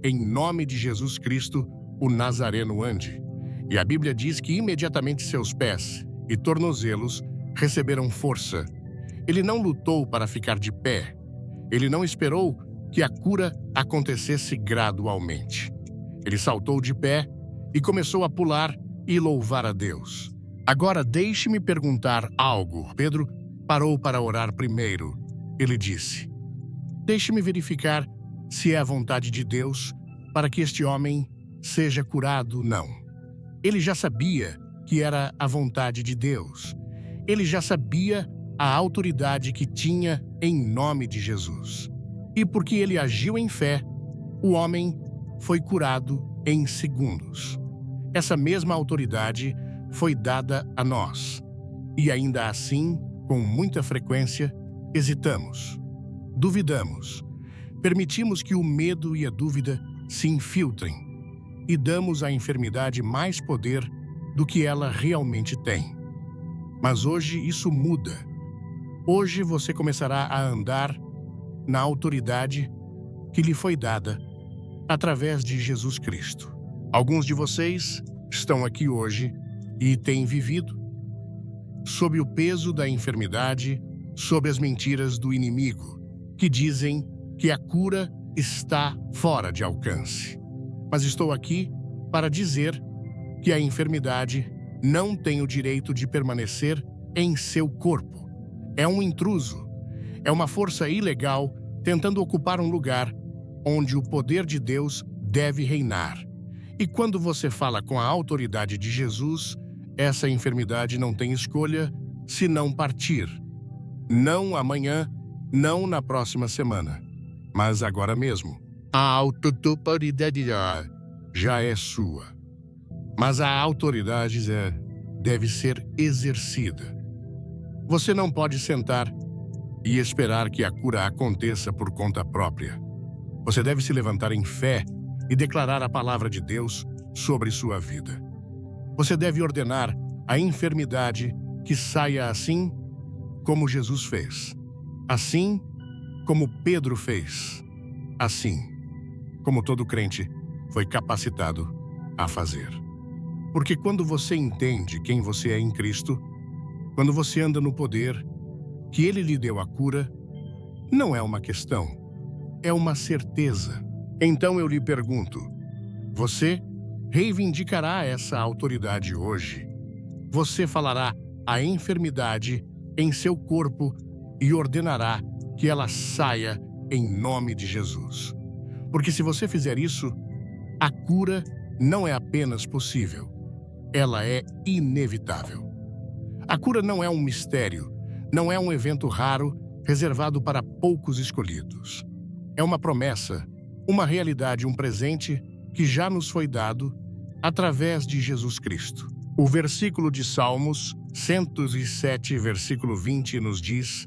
Em nome de Jesus Cristo, o Nazareno ande. E a Bíblia diz que imediatamente seus pés e tornozelos receberam força. Ele não lutou para ficar de pé. Ele não esperou que a cura acontecesse gradualmente. Ele saltou de pé e começou a pular e louvar a Deus. Agora deixe-me perguntar algo. Pedro parou para orar primeiro. Ele disse, deixe-me verificar se é a vontade de Deus para que este homem seja curado, não. Ele já sabia que era a vontade de Deus. Ele já sabia a autoridade que tinha em nome de Jesus. E porque ele agiu em fé, o homem foi curado em segundos. Essa mesma autoridade foi dada a nós. E ainda assim, com muita frequência, hesitamos, duvidamos, permitimos que o medo e a dúvida se infiltrem e damos à enfermidade mais poder do que ela realmente tem. Mas hoje isso muda. Hoje você começará a andar na autoridade que lhe foi dada através de Jesus Cristo. Alguns de vocês estão aqui hoje e têm vivido sob o peso da enfermidade, sob as mentiras do inimigo, que dizem que a cura está fora de alcance. Mas estou aqui para dizer que a enfermidade não tem o direito de permanecer em seu corpo. É um intruso, é uma força ilegal tentando ocupar um lugar onde o poder de Deus deve reinar. E quando você fala com a autoridade de Jesus, essa enfermidade não tem escolha senão partir. Não amanhã, não na próxima semana, mas agora mesmo. A autoridade já é sua. Mas a autoridade deve ser exercida. Você não pode sentar e esperar que a cura aconteça por conta própria. Você deve se levantar em fé e declarar a palavra de Deus sobre sua vida. Você deve ordenar a enfermidade que saia assim como Jesus fez, assim como Pedro fez, assim como todo crente foi capacitado a fazer. Porque quando você entende quem você é em Cristo, quando você anda no poder que Ele lhe deu a cura, não é uma questão, é uma certeza. Então eu lhe pergunto, você reivindicará essa autoridade hoje? Você falará a enfermidade em seu corpo e ordenará que ela saia em nome de Jesus. Porque se você fizer isso, a cura não é apenas possível, ela é inevitável. A cura não é um mistério, não é um evento raro reservado para poucos escolhidos. É uma promessa, uma realidade, um presente que já nos foi dado através de Jesus Cristo. O versículo de Salmos 107, versículo 20, nos diz: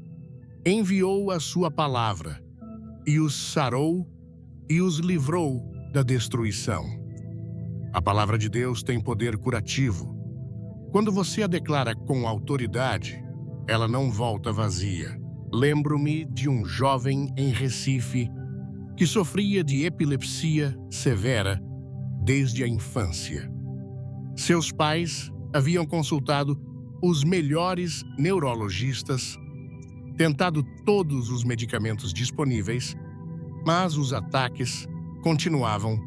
enviou a sua palavra e os sarou e os livrou da destruição. A palavra de Deus tem poder curativo. Quando você a declara com autoridade, ela não volta vazia. Lembro-me de um jovem em Recife que sofria de epilepsia severa desde a infância. Seus pais haviam consultado os melhores neurologistas, tentado todos os medicamentos disponíveis, mas os ataques continuavam,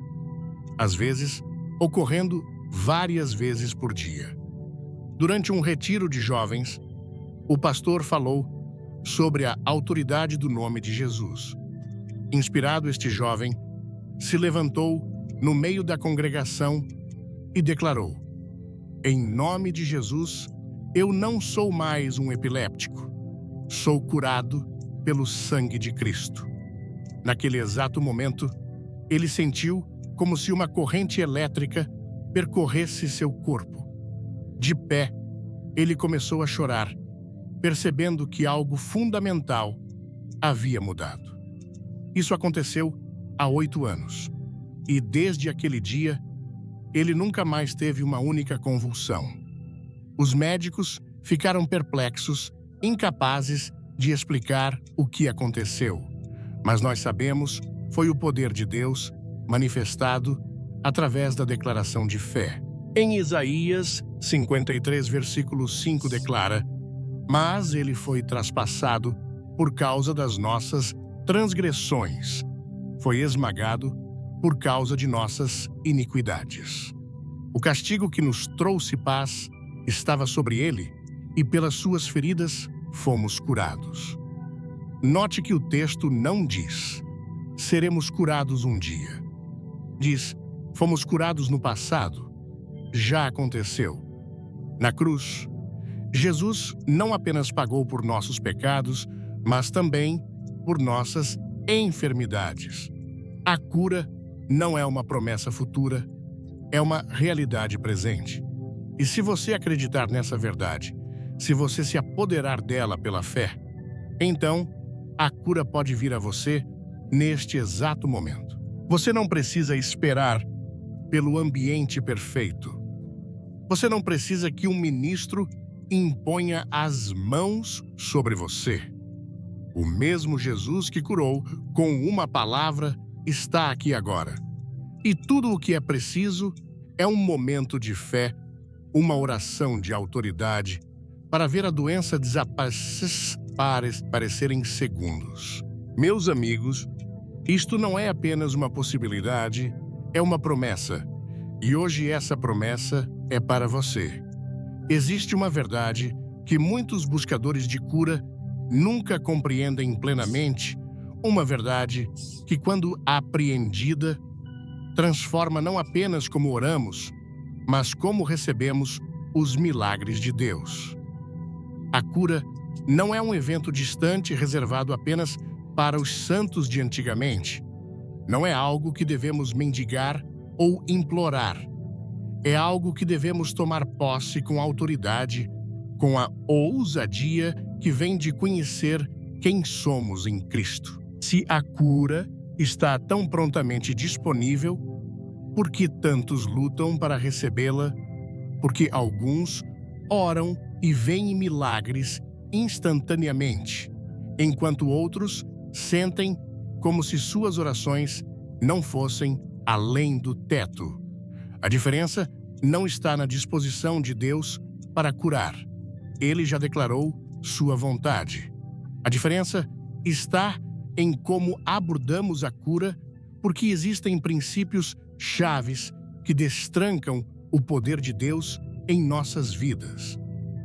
às vezes ocorrendo várias vezes por dia. Durante um retiro de jovens, o pastor falou sobre a autoridade do nome de Jesus. Inspirado, este jovem se levantou no meio da congregação e declarou: em nome de Jesus, eu não sou mais um epiléptico. Sou curado pelo sangue de Cristo. Naquele exato momento, ele sentiu como se uma corrente elétrica percorresse seu corpo. De pé, ele começou a chorar, percebendo que algo fundamental havia mudado. Isso aconteceu há 8 anos, e desde aquele dia, ele nunca mais teve uma única convulsão. Os médicos ficaram perplexos, incapazes de explicar o que aconteceu. Mas nós sabemos, foi o poder de Deus manifestado através da declaração de fé. Em Isaías 53, versículo 5 declara: mas ele foi traspassado por causa das nossas transgressões, foi esmagado por causa de nossas iniquidades. O castigo que nos trouxe paz estava sobre ele, e pelas suas feridas fomos curados. Note que o texto não diz: seremos curados um dia. Diz: fomos curados no passado. Já aconteceu. Na cruz, Jesus não apenas pagou por nossos pecados, mas também por nossas enfermidades. A cura não é uma promessa futura, é uma realidade presente. E se você acreditar nessa verdade, se você se apoderar dela pela fé, então a cura pode vir a você neste exato momento. Você não precisa esperar pelo ambiente perfeito. Você não precisa que um ministro imponha as mãos sobre você. O mesmo Jesus que curou com uma palavra está aqui agora. E tudo o que é preciso é um momento de fé, uma oração de autoridade, para ver a doença desaparecer em segundos. Meus amigos, isto não é apenas uma possibilidade, é uma promessa. E hoje essa promessa é para você. Existe uma verdade que muitos buscadores de cura nunca compreendem plenamente, uma verdade que, quando apreendida, transforma não apenas como oramos, mas como recebemos os milagres de Deus. A cura não é um evento distante reservado apenas para os santos de antigamente. Não é algo que devemos mendigar ou implorar. É algo que devemos tomar posse com autoridade, com a ousadia que vem de conhecer quem somos em Cristo. Se a cura está tão prontamente disponível, por que tantos lutam para recebê-la? Porque alguns oram e veem milagres instantaneamente, enquanto outros sentem como se suas orações não fossem além do teto. A diferença não está na disposição de Deus para curar. Ele já declarou sua vontade. A diferença está em como abordamos a cura, porque existem princípios chaves que destrancam o poder de Deus em nossas vidas.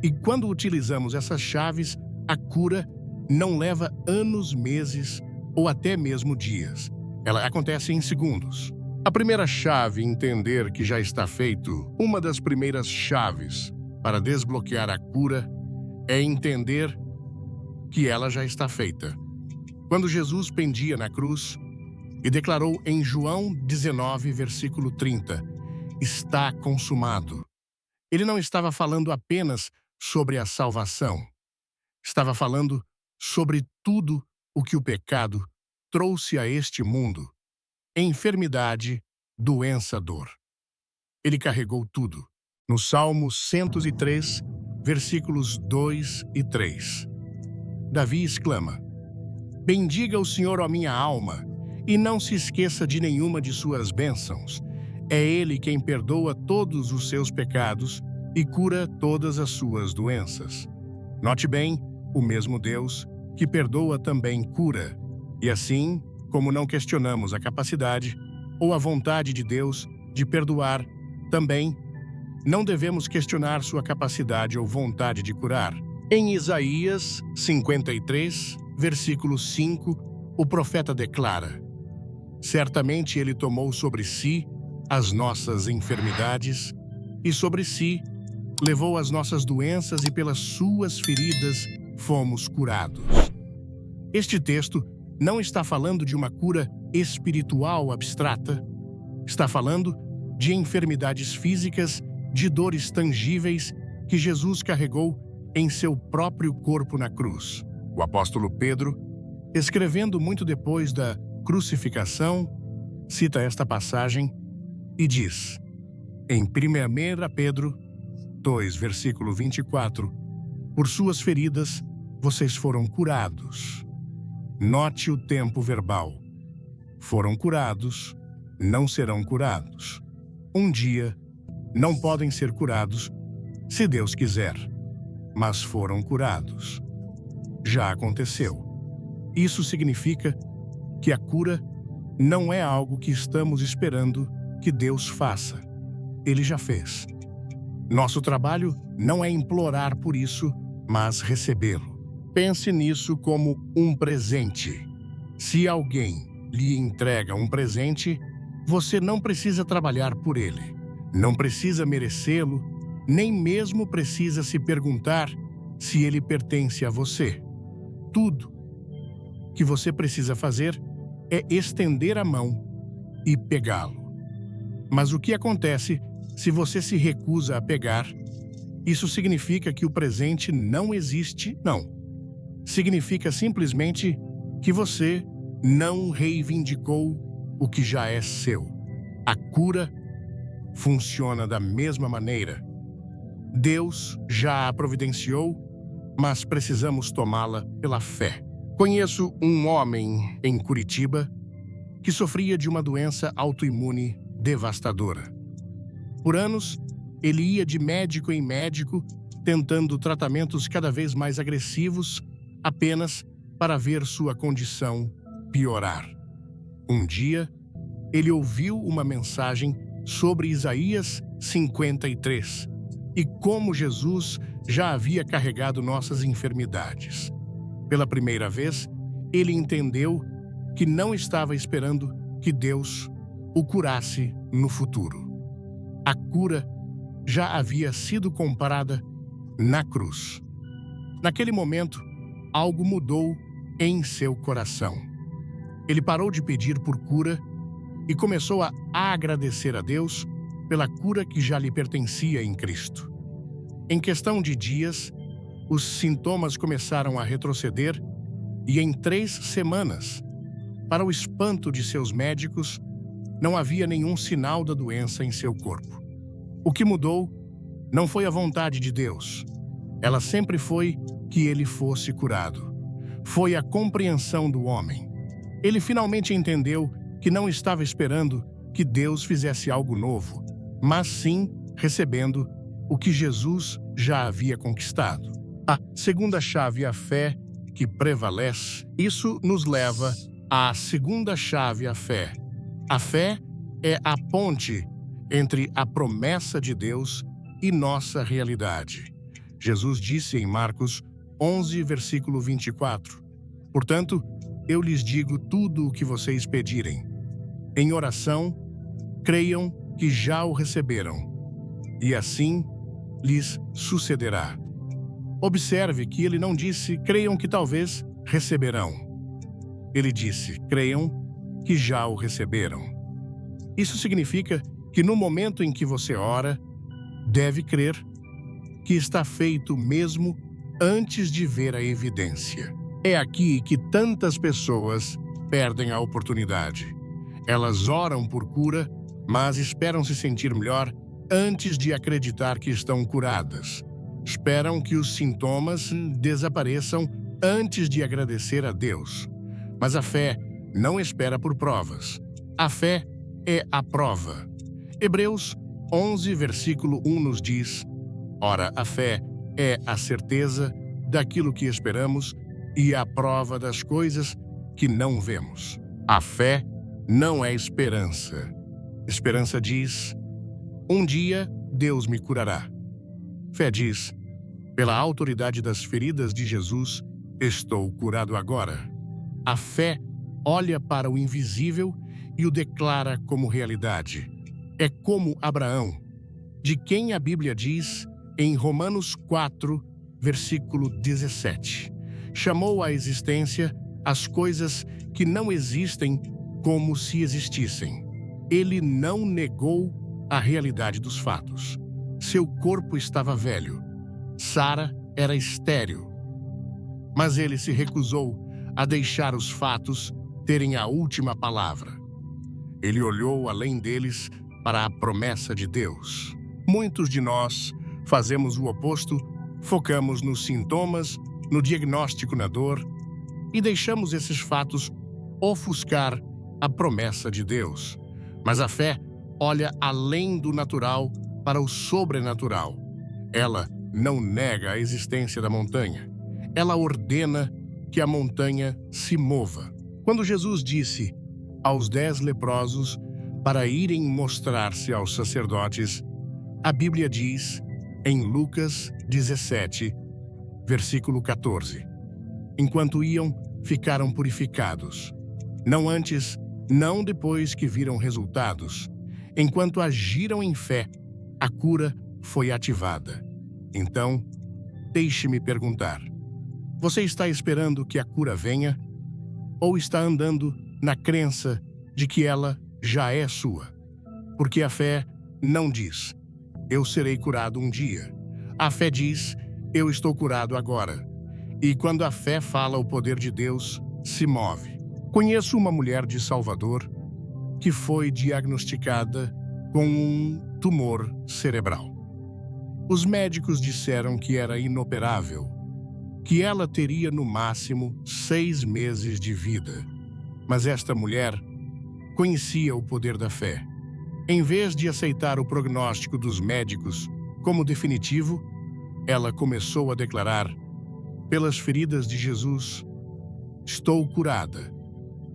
E quando utilizamos essas chaves, a cura não leva anos, meses, ou até mesmo dias. Ela acontece em segundos. A primeira chave, entender que já está feito, uma das primeiras chaves para desbloquear a cura é entender que ela já está feita. Quando Jesus pendia na cruz e declarou em João 19, versículo 30, está consumado. Ele não estava falando apenas sobre a salvação. Estava falando sobre tudo o que o pecado trouxe a este mundo. Enfermidade, doença, dor. Ele carregou tudo. No Salmo 103, versículos 2 e 3. Davi exclama: bendiga o Senhor, ó minha alma, e não se esqueça de nenhuma de suas bênçãos. É Ele quem perdoa todos os seus pecados e cura todas as suas doenças. Note bem, o mesmo Deus que perdoa também cura. E assim, como não questionamos a capacidade ou a vontade de Deus de perdoar, também não devemos questionar sua capacidade ou vontade de curar. Em Isaías 53, versículo 5, o profeta declara: certamente ele tomou sobre si as nossas enfermidades e sobre si levou as nossas doenças e pelas suas feridas fomos curados. Este texto não está falando de uma cura espiritual abstrata. Está falando de enfermidades físicas, de dores tangíveis que Jesus carregou em seu próprio corpo na cruz. O apóstolo Pedro, escrevendo muito depois da crucificação, cita esta passagem e diz, em 1 Pedro 2, versículo 24, por suas feridas vocês foram curados. Note o tempo verbal. Foram curados, não serão curados. Um dia, não podem ser curados, se Deus quiser, mas foram curados. Já aconteceu. Isso significa que a cura não é algo que estamos esperando que Deus faça. Ele já fez. Nosso trabalho não é implorar por isso, mas recebê-lo. Pense nisso como um presente. Se alguém lhe entrega um presente, você não precisa trabalhar por ele. Não precisa merecê-lo, nem mesmo precisa se perguntar se ele pertence a você. Tudo que você precisa fazer é estender a mão e pegá-lo. Mas o que acontece se você se recusa a pegar? Isso significa que o presente não existe, não. Significa simplesmente que você não reivindicou o que já é seu. A cura funciona da mesma maneira. Deus já a providenciou, mas precisamos tomá-la pela fé. Conheço um homem em Curitiba que sofria de uma doença autoimune devastadora. Por anos, ele ia de médico em médico, tentando tratamentos cada vez mais agressivos, apenas para ver sua condição piorar. Um dia, ele ouviu uma mensagem sobre Isaías 53 e como Jesus já havia carregado nossas enfermidades. Pela primeira vez, ele entendeu que não estava esperando que Deus o curasse no futuro. A cura já havia sido comprada na cruz. Naquele momento, algo mudou em seu coração. Ele parou de pedir por cura e começou a agradecer a Deus pela cura que já lhe pertencia em Cristo. Em questão de dias, os sintomas começaram a retroceder e em 3 semanas, para o espanto de seus médicos, não havia nenhum sinal da doença em seu corpo. O que mudou não foi a vontade de Deus. Ela sempre foi que ele fosse curado. Foi a compreensão do homem. Ele finalmente entendeu que não estava esperando que Deus fizesse algo novo, mas sim recebendo o que Jesus já havia conquistado. A segunda chave é a fé que prevalece. Isso nos leva à segunda chave, a fé. A fé é a ponte entre a promessa de Deus e nossa realidade. Jesus disse em Marcos 11, versículo 24, portanto, eu lhes digo tudo o que vocês pedirem. Em oração, creiam que já o receberam, e assim lhes sucederá. Observe que ele não disse, creiam que talvez receberão. Ele disse, creiam que já o receberam. Isso significa que no momento em que você ora, deve crer que está feito mesmo antes de ver a evidência. É aqui que tantas pessoas perdem a oportunidade. Elas oram por cura, mas esperam se sentir melhor antes de acreditar que estão curadas. Esperam que os sintomas desapareçam antes de agradecer a Deus. Mas a fé não espera por provas. A fé é a prova. Hebreus 11, versículo 1 nos diz: ora, a fé é a certeza daquilo que esperamos e a prova das coisas que não vemos. A fé não é esperança. Esperança diz, um dia Deus me curará. Fé diz, pela autoridade das feridas de Jesus, estou curado agora. A fé olha para o invisível e o declara como realidade. É como Abraão, de quem a Bíblia diz em Romanos 4, versículo 17. Chamou à existência as coisas que não existem como se existissem. Ele não negou a realidade dos fatos. Seu corpo estava velho. Sara era estéril. Mas ele se recusou a deixar os fatos terem a última palavra. Ele olhou além deles para a promessa de Deus. Muitos de nós fazemos o oposto, focamos nos sintomas, no diagnóstico na dor e deixamos esses fatos ofuscar a promessa de Deus. Mas a fé olha além do natural para o sobrenatural. Ela não nega a existência da montanha. Ela ordena que a montanha se mova. Quando Jesus disse aos 10 leprosos para irem mostrar-se aos sacerdotes, a Bíblia diz, em Lucas 17, versículo 14, enquanto iam, ficaram purificados. Não antes, não depois que viram resultados. Enquanto agiram em fé, a cura foi ativada. Então, deixe-me perguntar, você está esperando que a cura venha? Ou está andando na crença de que ela já é sua? Porque a fé não diz, eu serei curado um dia. A fé diz, eu estou curado agora. E quando a fé fala, o poder de Deus se move. Conheço uma mulher de Salvador que foi diagnosticada com um tumor cerebral. Os médicos disseram que era inoperável, que ela teria no máximo 6 meses de vida. Mas esta mulher conhecia o poder da fé. Em vez de aceitar o prognóstico dos médicos como definitivo, ela começou a declarar, pelas feridas de Jesus, estou curada.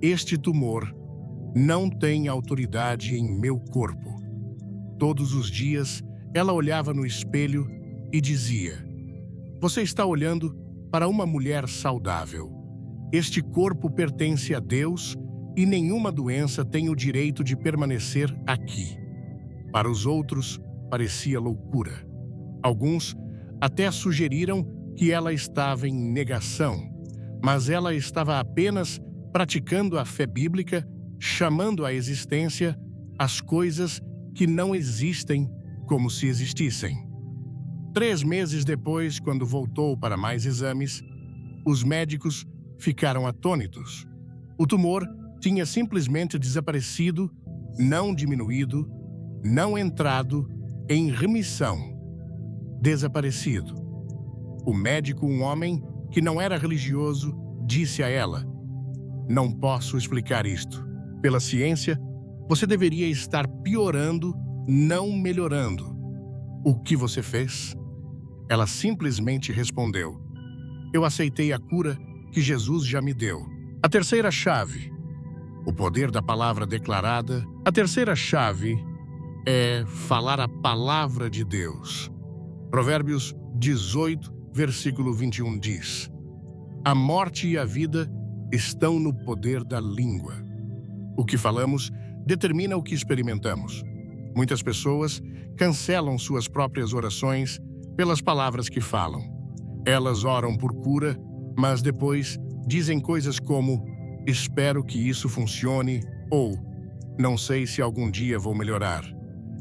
Este tumor não tem autoridade em meu corpo. Todos os dias, ela olhava no espelho e dizia, você está olhando para uma mulher saudável. Este corpo pertence a Deus e nenhuma doença tem o direito de permanecer aqui. Para os outros, parecia loucura. Alguns até sugeriram que ela estava em negação, mas ela estava apenas praticando a fé bíblica, chamando à existência as coisas que não existem como se existissem. 3 meses depois, quando voltou para mais exames, os médicos ficaram atônitos. O tumor tinha simplesmente desaparecido, não diminuído, não entrado em remissão. Desaparecido. O médico, um homem que não era religioso, disse a ela, não posso explicar isto. Pela ciência, você deveria estar piorando, não melhorando. O que você fez? Ela simplesmente respondeu, eu aceitei a cura que Jesus já me deu. A terceira chave, o poder da palavra declarada. A terceira chave é falar a palavra de Deus. Provérbios 18, versículo 21 diz, a morte e a vida estão no poder da língua. O que falamos determina o que experimentamos. Muitas pessoas cancelam suas próprias orações pelas palavras que falam. Elas oram por cura, mas depois dizem coisas como "espero que isso funcione" ou "não sei se algum dia vou melhorar".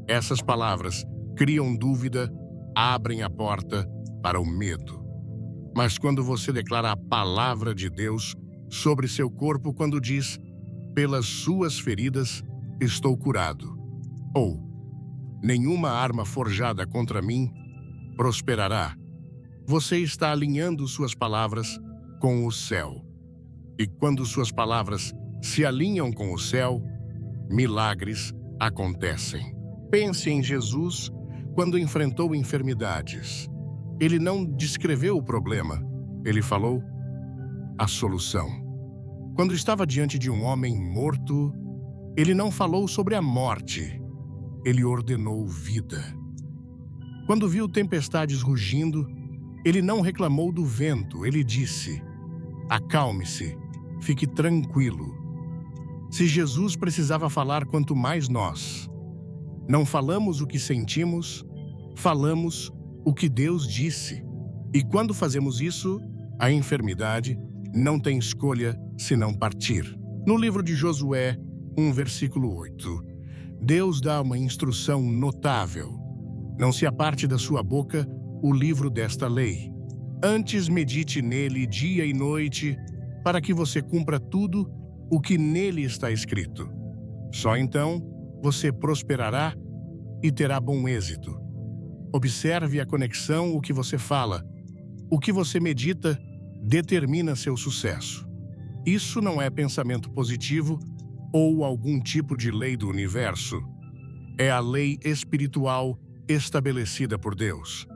Essas palavras criam dúvida, abrem a porta para o medo. Mas quando você declara a palavra de Deus sobre seu corpo, quando diz "pelas suas feridas estou curado", ou "nenhuma arma forjada contra mim prosperará", você está alinhando suas palavras com o céu. E quando suas palavras se alinham com o céu, milagres acontecem. Pense em Jesus quando enfrentou enfermidades. Ele não descreveu o problema, ele falou a solução. Quando estava diante de um homem morto, ele não falou sobre a morte, ele ordenou vida. Quando viu tempestades rugindo, ele não reclamou do vento, ele disse: "Acalme-se, fique tranquilo". Se Jesus precisava falar, quanto mais nós. Não falamos o que sentimos, falamos o que Deus disse. E quando fazemos isso, a enfermidade não tem escolha senão partir. No livro de Josué, 1 versículo 8, Deus dá uma instrução notável. Não se aparte da sua boca o livro desta lei. Antes medite nele dia e noite, para que você cumpra tudo o que nele está escrito. Só então você prosperará e terá bom êxito. Observe a conexão, o que você fala. O que você medita determina seu sucesso. Isso não é pensamento positivo ou algum tipo de lei do universo. É a lei espiritual estabelecida por Deus.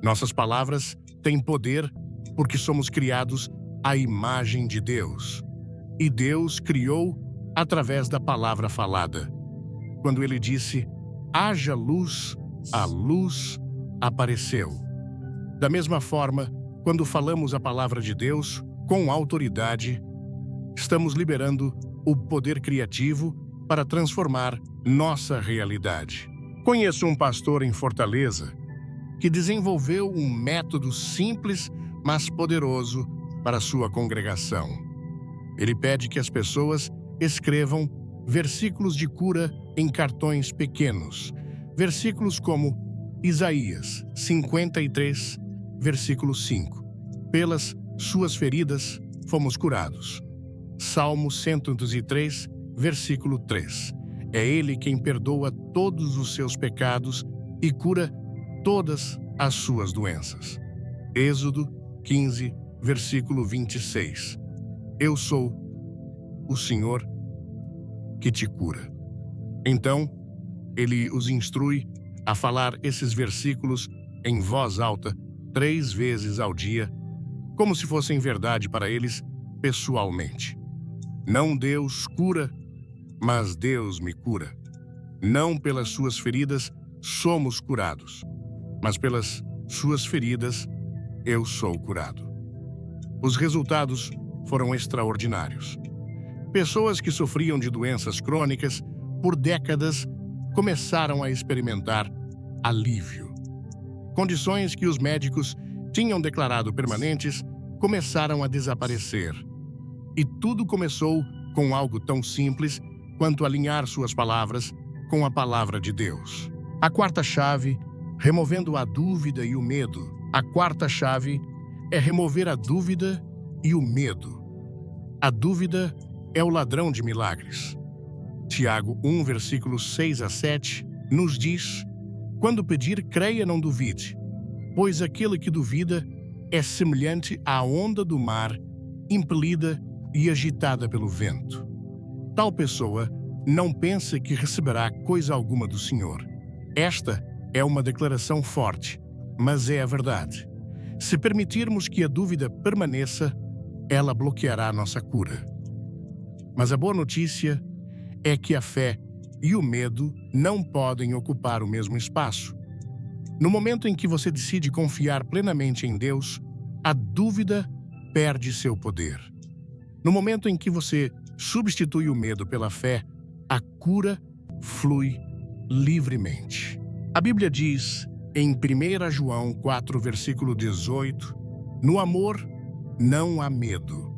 Nossas palavras têm poder porque somos criados à imagem de Deus. E Deus criou através da palavra falada. Quando ele disse, "haja luz", a luz apareceu. Da mesma forma, quando falamos a palavra de Deus com autoridade, estamos liberando o poder criativo para transformar nossa realidade. Conheço um pastor em Fortaleza que desenvolveu um método simples, mas poderoso para sua congregação. Ele pede que as pessoas escrevam versículos de cura em cartões pequenos. Versículos como Isaías 53, versículo 5. "Pelas suas feridas fomos curados". Salmo 103, versículo 3. "É Ele quem perdoa todos os seus pecados e cura todas as suas doenças". Êxodo 15, versículo 26. "Eu sou o Senhor que te cura". Então, ele os instrui a falar esses versículos em voz alta 3 vezes ao dia, como se fossem verdade para eles pessoalmente. Não Deus cura, mas Deus me cura. Não pelas suas feridas somos curados, mas pelas suas feridas eu sou curado. Os resultados foram extraordinários. Pessoas que sofriam de doenças crônicas por décadas começaram a experimentar alívio. Condições que os médicos tinham declarado permanentes começaram a desaparecer. E tudo começou com algo tão simples quanto alinhar suas palavras com a palavra de Deus. A quarta chave, removendo a dúvida e o medo. A quarta chave é remover a dúvida e o medo. A dúvida é o ladrão de milagres. Tiago 1, versículos 6 a 7, nos diz: "Quando pedir, creia, não duvide, pois aquele que duvida é semelhante à onda do mar, impelida e agitada pelo vento. Tal pessoa não pensa que receberá coisa alguma do Senhor". Esta é uma declaração forte, mas é a verdade. Se permitirmos que a dúvida permaneça, ela bloqueará nossa cura. Mas a boa notícia é que a fé e o medo não podem ocupar o mesmo espaço. No momento em que você decide confiar plenamente em Deus, a dúvida perde seu poder. No momento em que você substitui o medo pela fé, a cura flui livremente. A Bíblia diz em 1 João 4, versículo 18, no amor não há medo.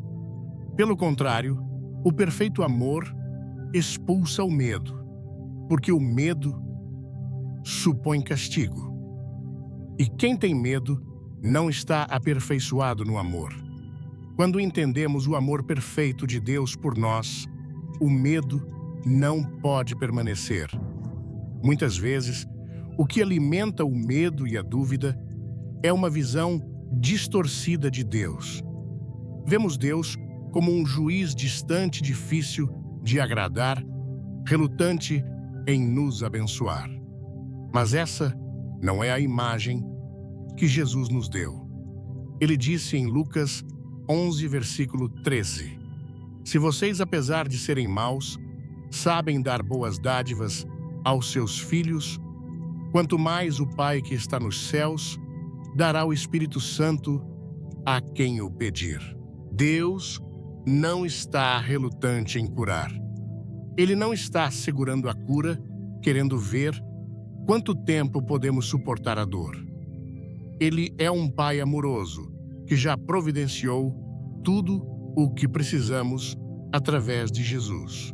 Pelo contrário, o perfeito amor expulsa o medo, porque o medo supõe castigo. E quem tem medo não está aperfeiçoado no amor. Quando entendemos o amor perfeito de Deus por nós, o medo não pode permanecer. Muitas vezes, o que alimenta o medo e a dúvida é uma visão distorcida de Deus. Vemos Deus como um juiz distante, difícil de agradar, relutante em nos abençoar. Mas essa não é a imagem que Jesus nos deu. Ele disse em Lucas 11, versículo 13, se vocês, apesar de serem maus, sabem dar boas dádivas aos seus filhos, quanto mais o Pai que está nos céus dará o Espírito Santo a quem o pedir. Deus não está relutante em curar. Ele não está segurando a cura, querendo ver quanto tempo podemos suportar a dor. Ele é um Pai amoroso que já providenciou tudo o que precisamos através de Jesus.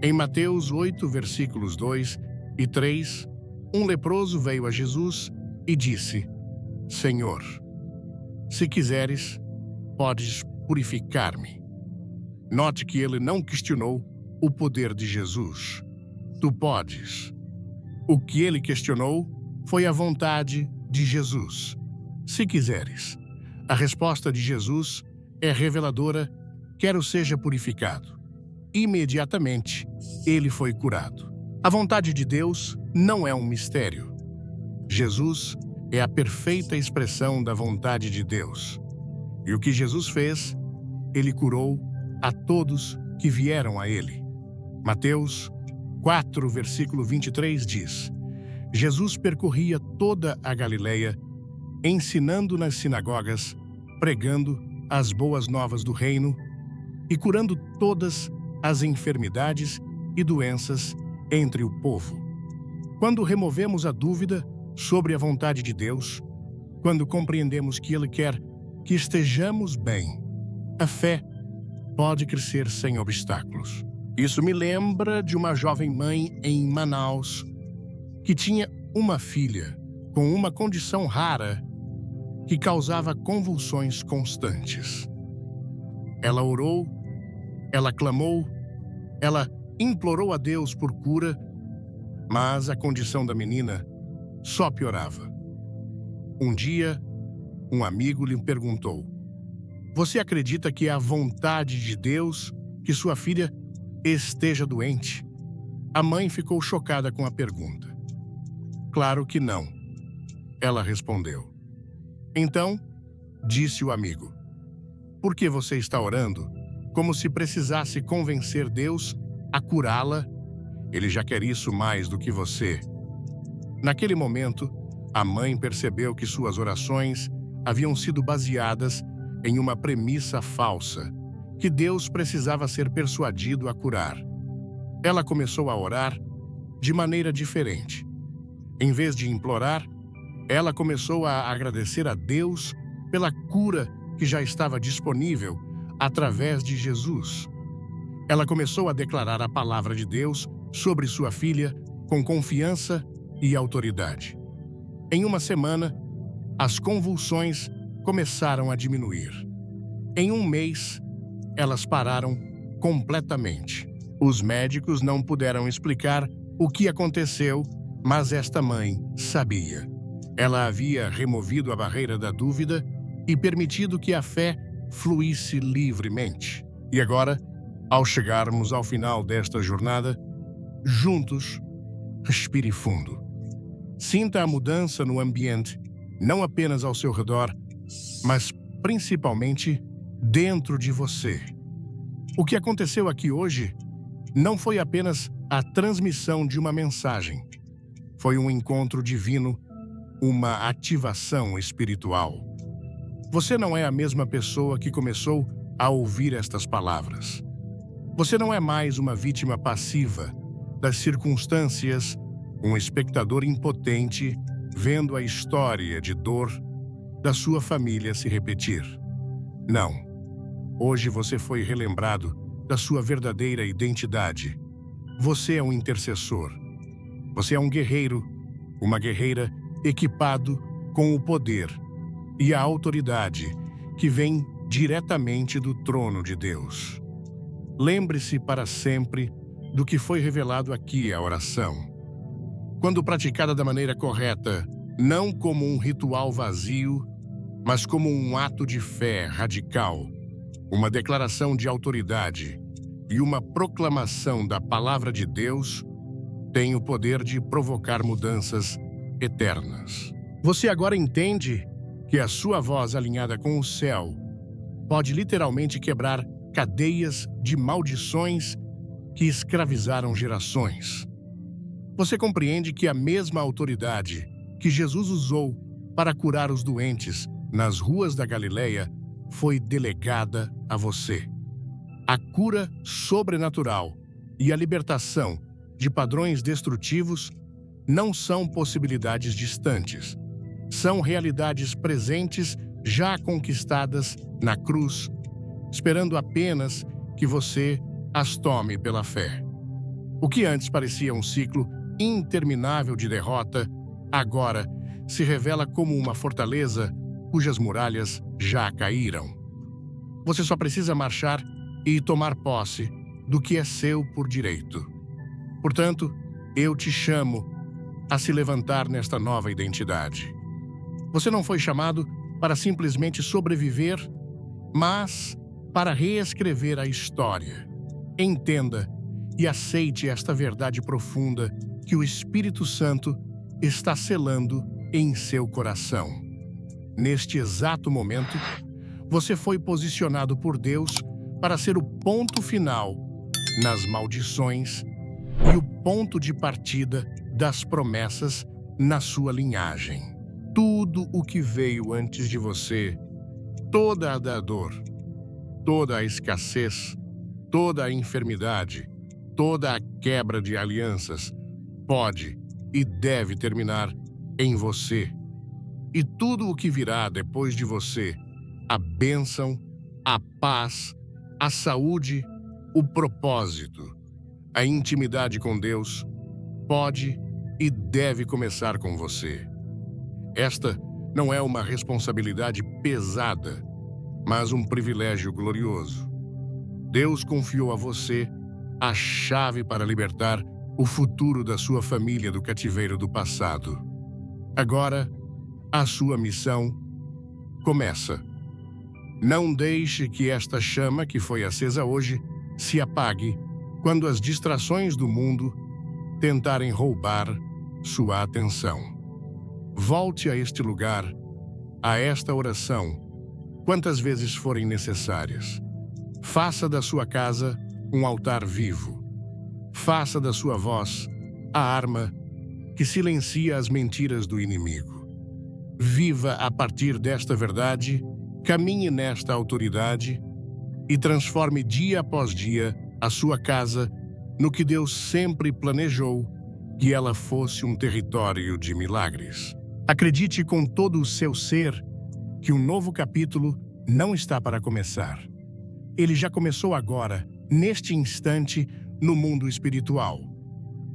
Em Mateus 8, versículos 2 e 3, um leproso veio a Jesus e disse, Senhor, se quiseres, podes purificar-me. Note que ele não questionou o poder de Jesus. Tu podes. O que ele questionou foi a vontade de Jesus. Se quiseres. A resposta de Jesus é reveladora, quero seja purificado. Imediatamente, ele foi curado. A vontade de Deus não é um mistério. Jesus é a perfeita expressão da vontade de Deus. E o que Jesus fez, ele curou a todos que vieram a ele. Mateus 4, versículo 23 diz, Jesus percorria toda a Galileia, ensinando nas sinagogas, pregando as boas novas do reino e curando todas as enfermidades e doenças entre o povo. Quando removemos a dúvida sobre a vontade de Deus, quando compreendemos que Ele quer que estejamos bem, a fé pode crescer sem obstáculos. Isso me lembra de uma jovem mãe em Manaus que tinha uma filha com uma condição rara que causava convulsões constantes. Ela orou, ela clamou, ela implorou a Deus por cura, mas a condição da menina só piorava. Um dia, um amigo lhe perguntou, você acredita que é a vontade de Deus que sua filha esteja doente? A mãe ficou chocada com a pergunta. Claro que não, ela respondeu. Então, disse o amigo, por que você está orando como se precisasse convencer Deus a curá-la? Ele já quer isso mais do que você. Naquele momento, a mãe percebeu que suas orações haviam sido baseadas em uma premissa falsa, que Deus precisava ser persuadido a curar. Ela começou a orar de maneira diferente. Em vez de implorar, ela começou a agradecer a Deus pela cura que já estava disponível através de Jesus. Ela começou a declarar a palavra de Deus sobre sua filha com confiança e autoridade. Em uma semana, as convulsões começaram a diminuir. Em um mês, elas pararam completamente. Os médicos não puderam explicar o que aconteceu, mas esta mãe sabia. Ela havia removido a barreira da dúvida e permitido que a fé fluísse livremente. E agora, ao chegarmos ao final desta jornada, juntos, respire fundo. Sinta a mudança no ambiente, não apenas ao seu redor, mas principalmente dentro de você. O que aconteceu aqui hoje não foi apenas a transmissão de uma mensagem. Foi um encontro divino, uma ativação espiritual. Você não é a mesma pessoa que começou ao ouvir estas palavras. Você não é mais uma vítima passiva das circunstâncias, um espectador impotente vendo a história de dor da sua família se repetir. Não. Hoje você foi relembrado da sua verdadeira identidade. Você é um intercessor. Você é um guerreiro, uma guerreira equipado com o poder e a autoridade que vem diretamente do trono de Deus. Lembre-se para sempre do que foi revelado aqui a oração. Quando praticada da maneira correta, não como um ritual vazio, mas como um ato de fé radical, uma declaração de autoridade e uma proclamação da palavra de Deus, tem o poder de provocar mudanças eternas. Você agora entende que a sua voz alinhada com o céu pode literalmente quebrar cadeias de maldições que escravizaram gerações. Você compreende que a mesma autoridade que Jesus usou para curar os doentes nas ruas da Galileia foi delegada a você. A cura sobrenatural e a libertação de padrões destrutivos não são possibilidades distantes. São realidades presentes já conquistadas na cruz, esperando apenas que você as tome pela fé. O que antes parecia um ciclo interminável de derrota, agora se revela como uma fortaleza cujas muralhas já caíram. Você só precisa marchar e tomar posse do que é seu por direito. Portanto, eu te chamo a se levantar nesta nova identidade. Você não foi chamado para simplesmente sobreviver, mas para reescrever a história. Entenda e aceite esta verdade profunda que o Espírito Santo está selando em seu coração. Neste exato momento, você foi posicionado por Deus para ser o ponto final nas maldições e o ponto de partida das promessas na sua linhagem. Tudo o que veio antes de você, toda a dor, toda a escassez, toda a enfermidade, toda a quebra de alianças, pode e deve terminar em você. E tudo o que virá depois de você, a bênção, a paz, a saúde, o propósito, a intimidade com Deus, pode e deve começar com você. Esta não é uma responsabilidade pesada, mas um privilégio glorioso. Deus confiou a você a chave para libertar o futuro da sua família do cativeiro do passado. Agora, a sua missão começa. Não deixe que esta chama que foi acesa hoje se apague quando as distrações do mundo tentarem roubar sua atenção. Volte a este lugar, a esta oração, quantas vezes forem necessárias. Faça da sua casa um altar vivo. Faça da sua voz a arma que silencia as mentiras do inimigo. Viva a partir desta verdade, caminhe nesta autoridade e transforme dia após dia a sua casa no que Deus sempre planejou que ela fosse um território de milagres. Acredite com todo o seu ser que um novo capítulo não está para começar. Ele já começou agora, neste instante, no mundo espiritual.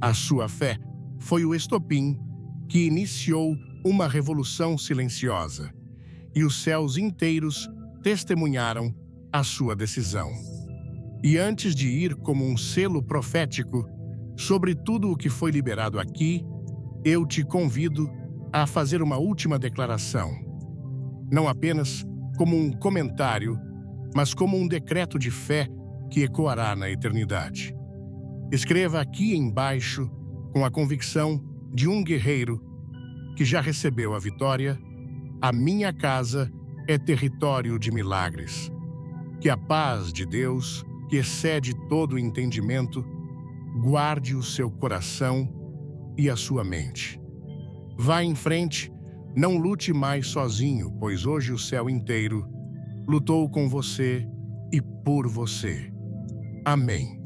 A sua fé foi o estopim que iniciou uma revolução silenciosa, e os céus inteiros testemunharam a sua decisão. E antes de ir como um selo profético sobre tudo o que foi liberado aqui, eu te convido a fazer uma última declaração. Não apenas como um comentário, mas como um decreto de fé que ecoará na eternidade. Escreva aqui embaixo, com a convicção de um guerreiro que já recebeu a vitória: a minha casa é território de milagres. Que a paz de Deus, que excede todo o entendimento, guarde o seu coração e a sua mente. Vá em frente, não lute mais sozinho, pois hoje o céu inteiro lutou com você e por você. Amém.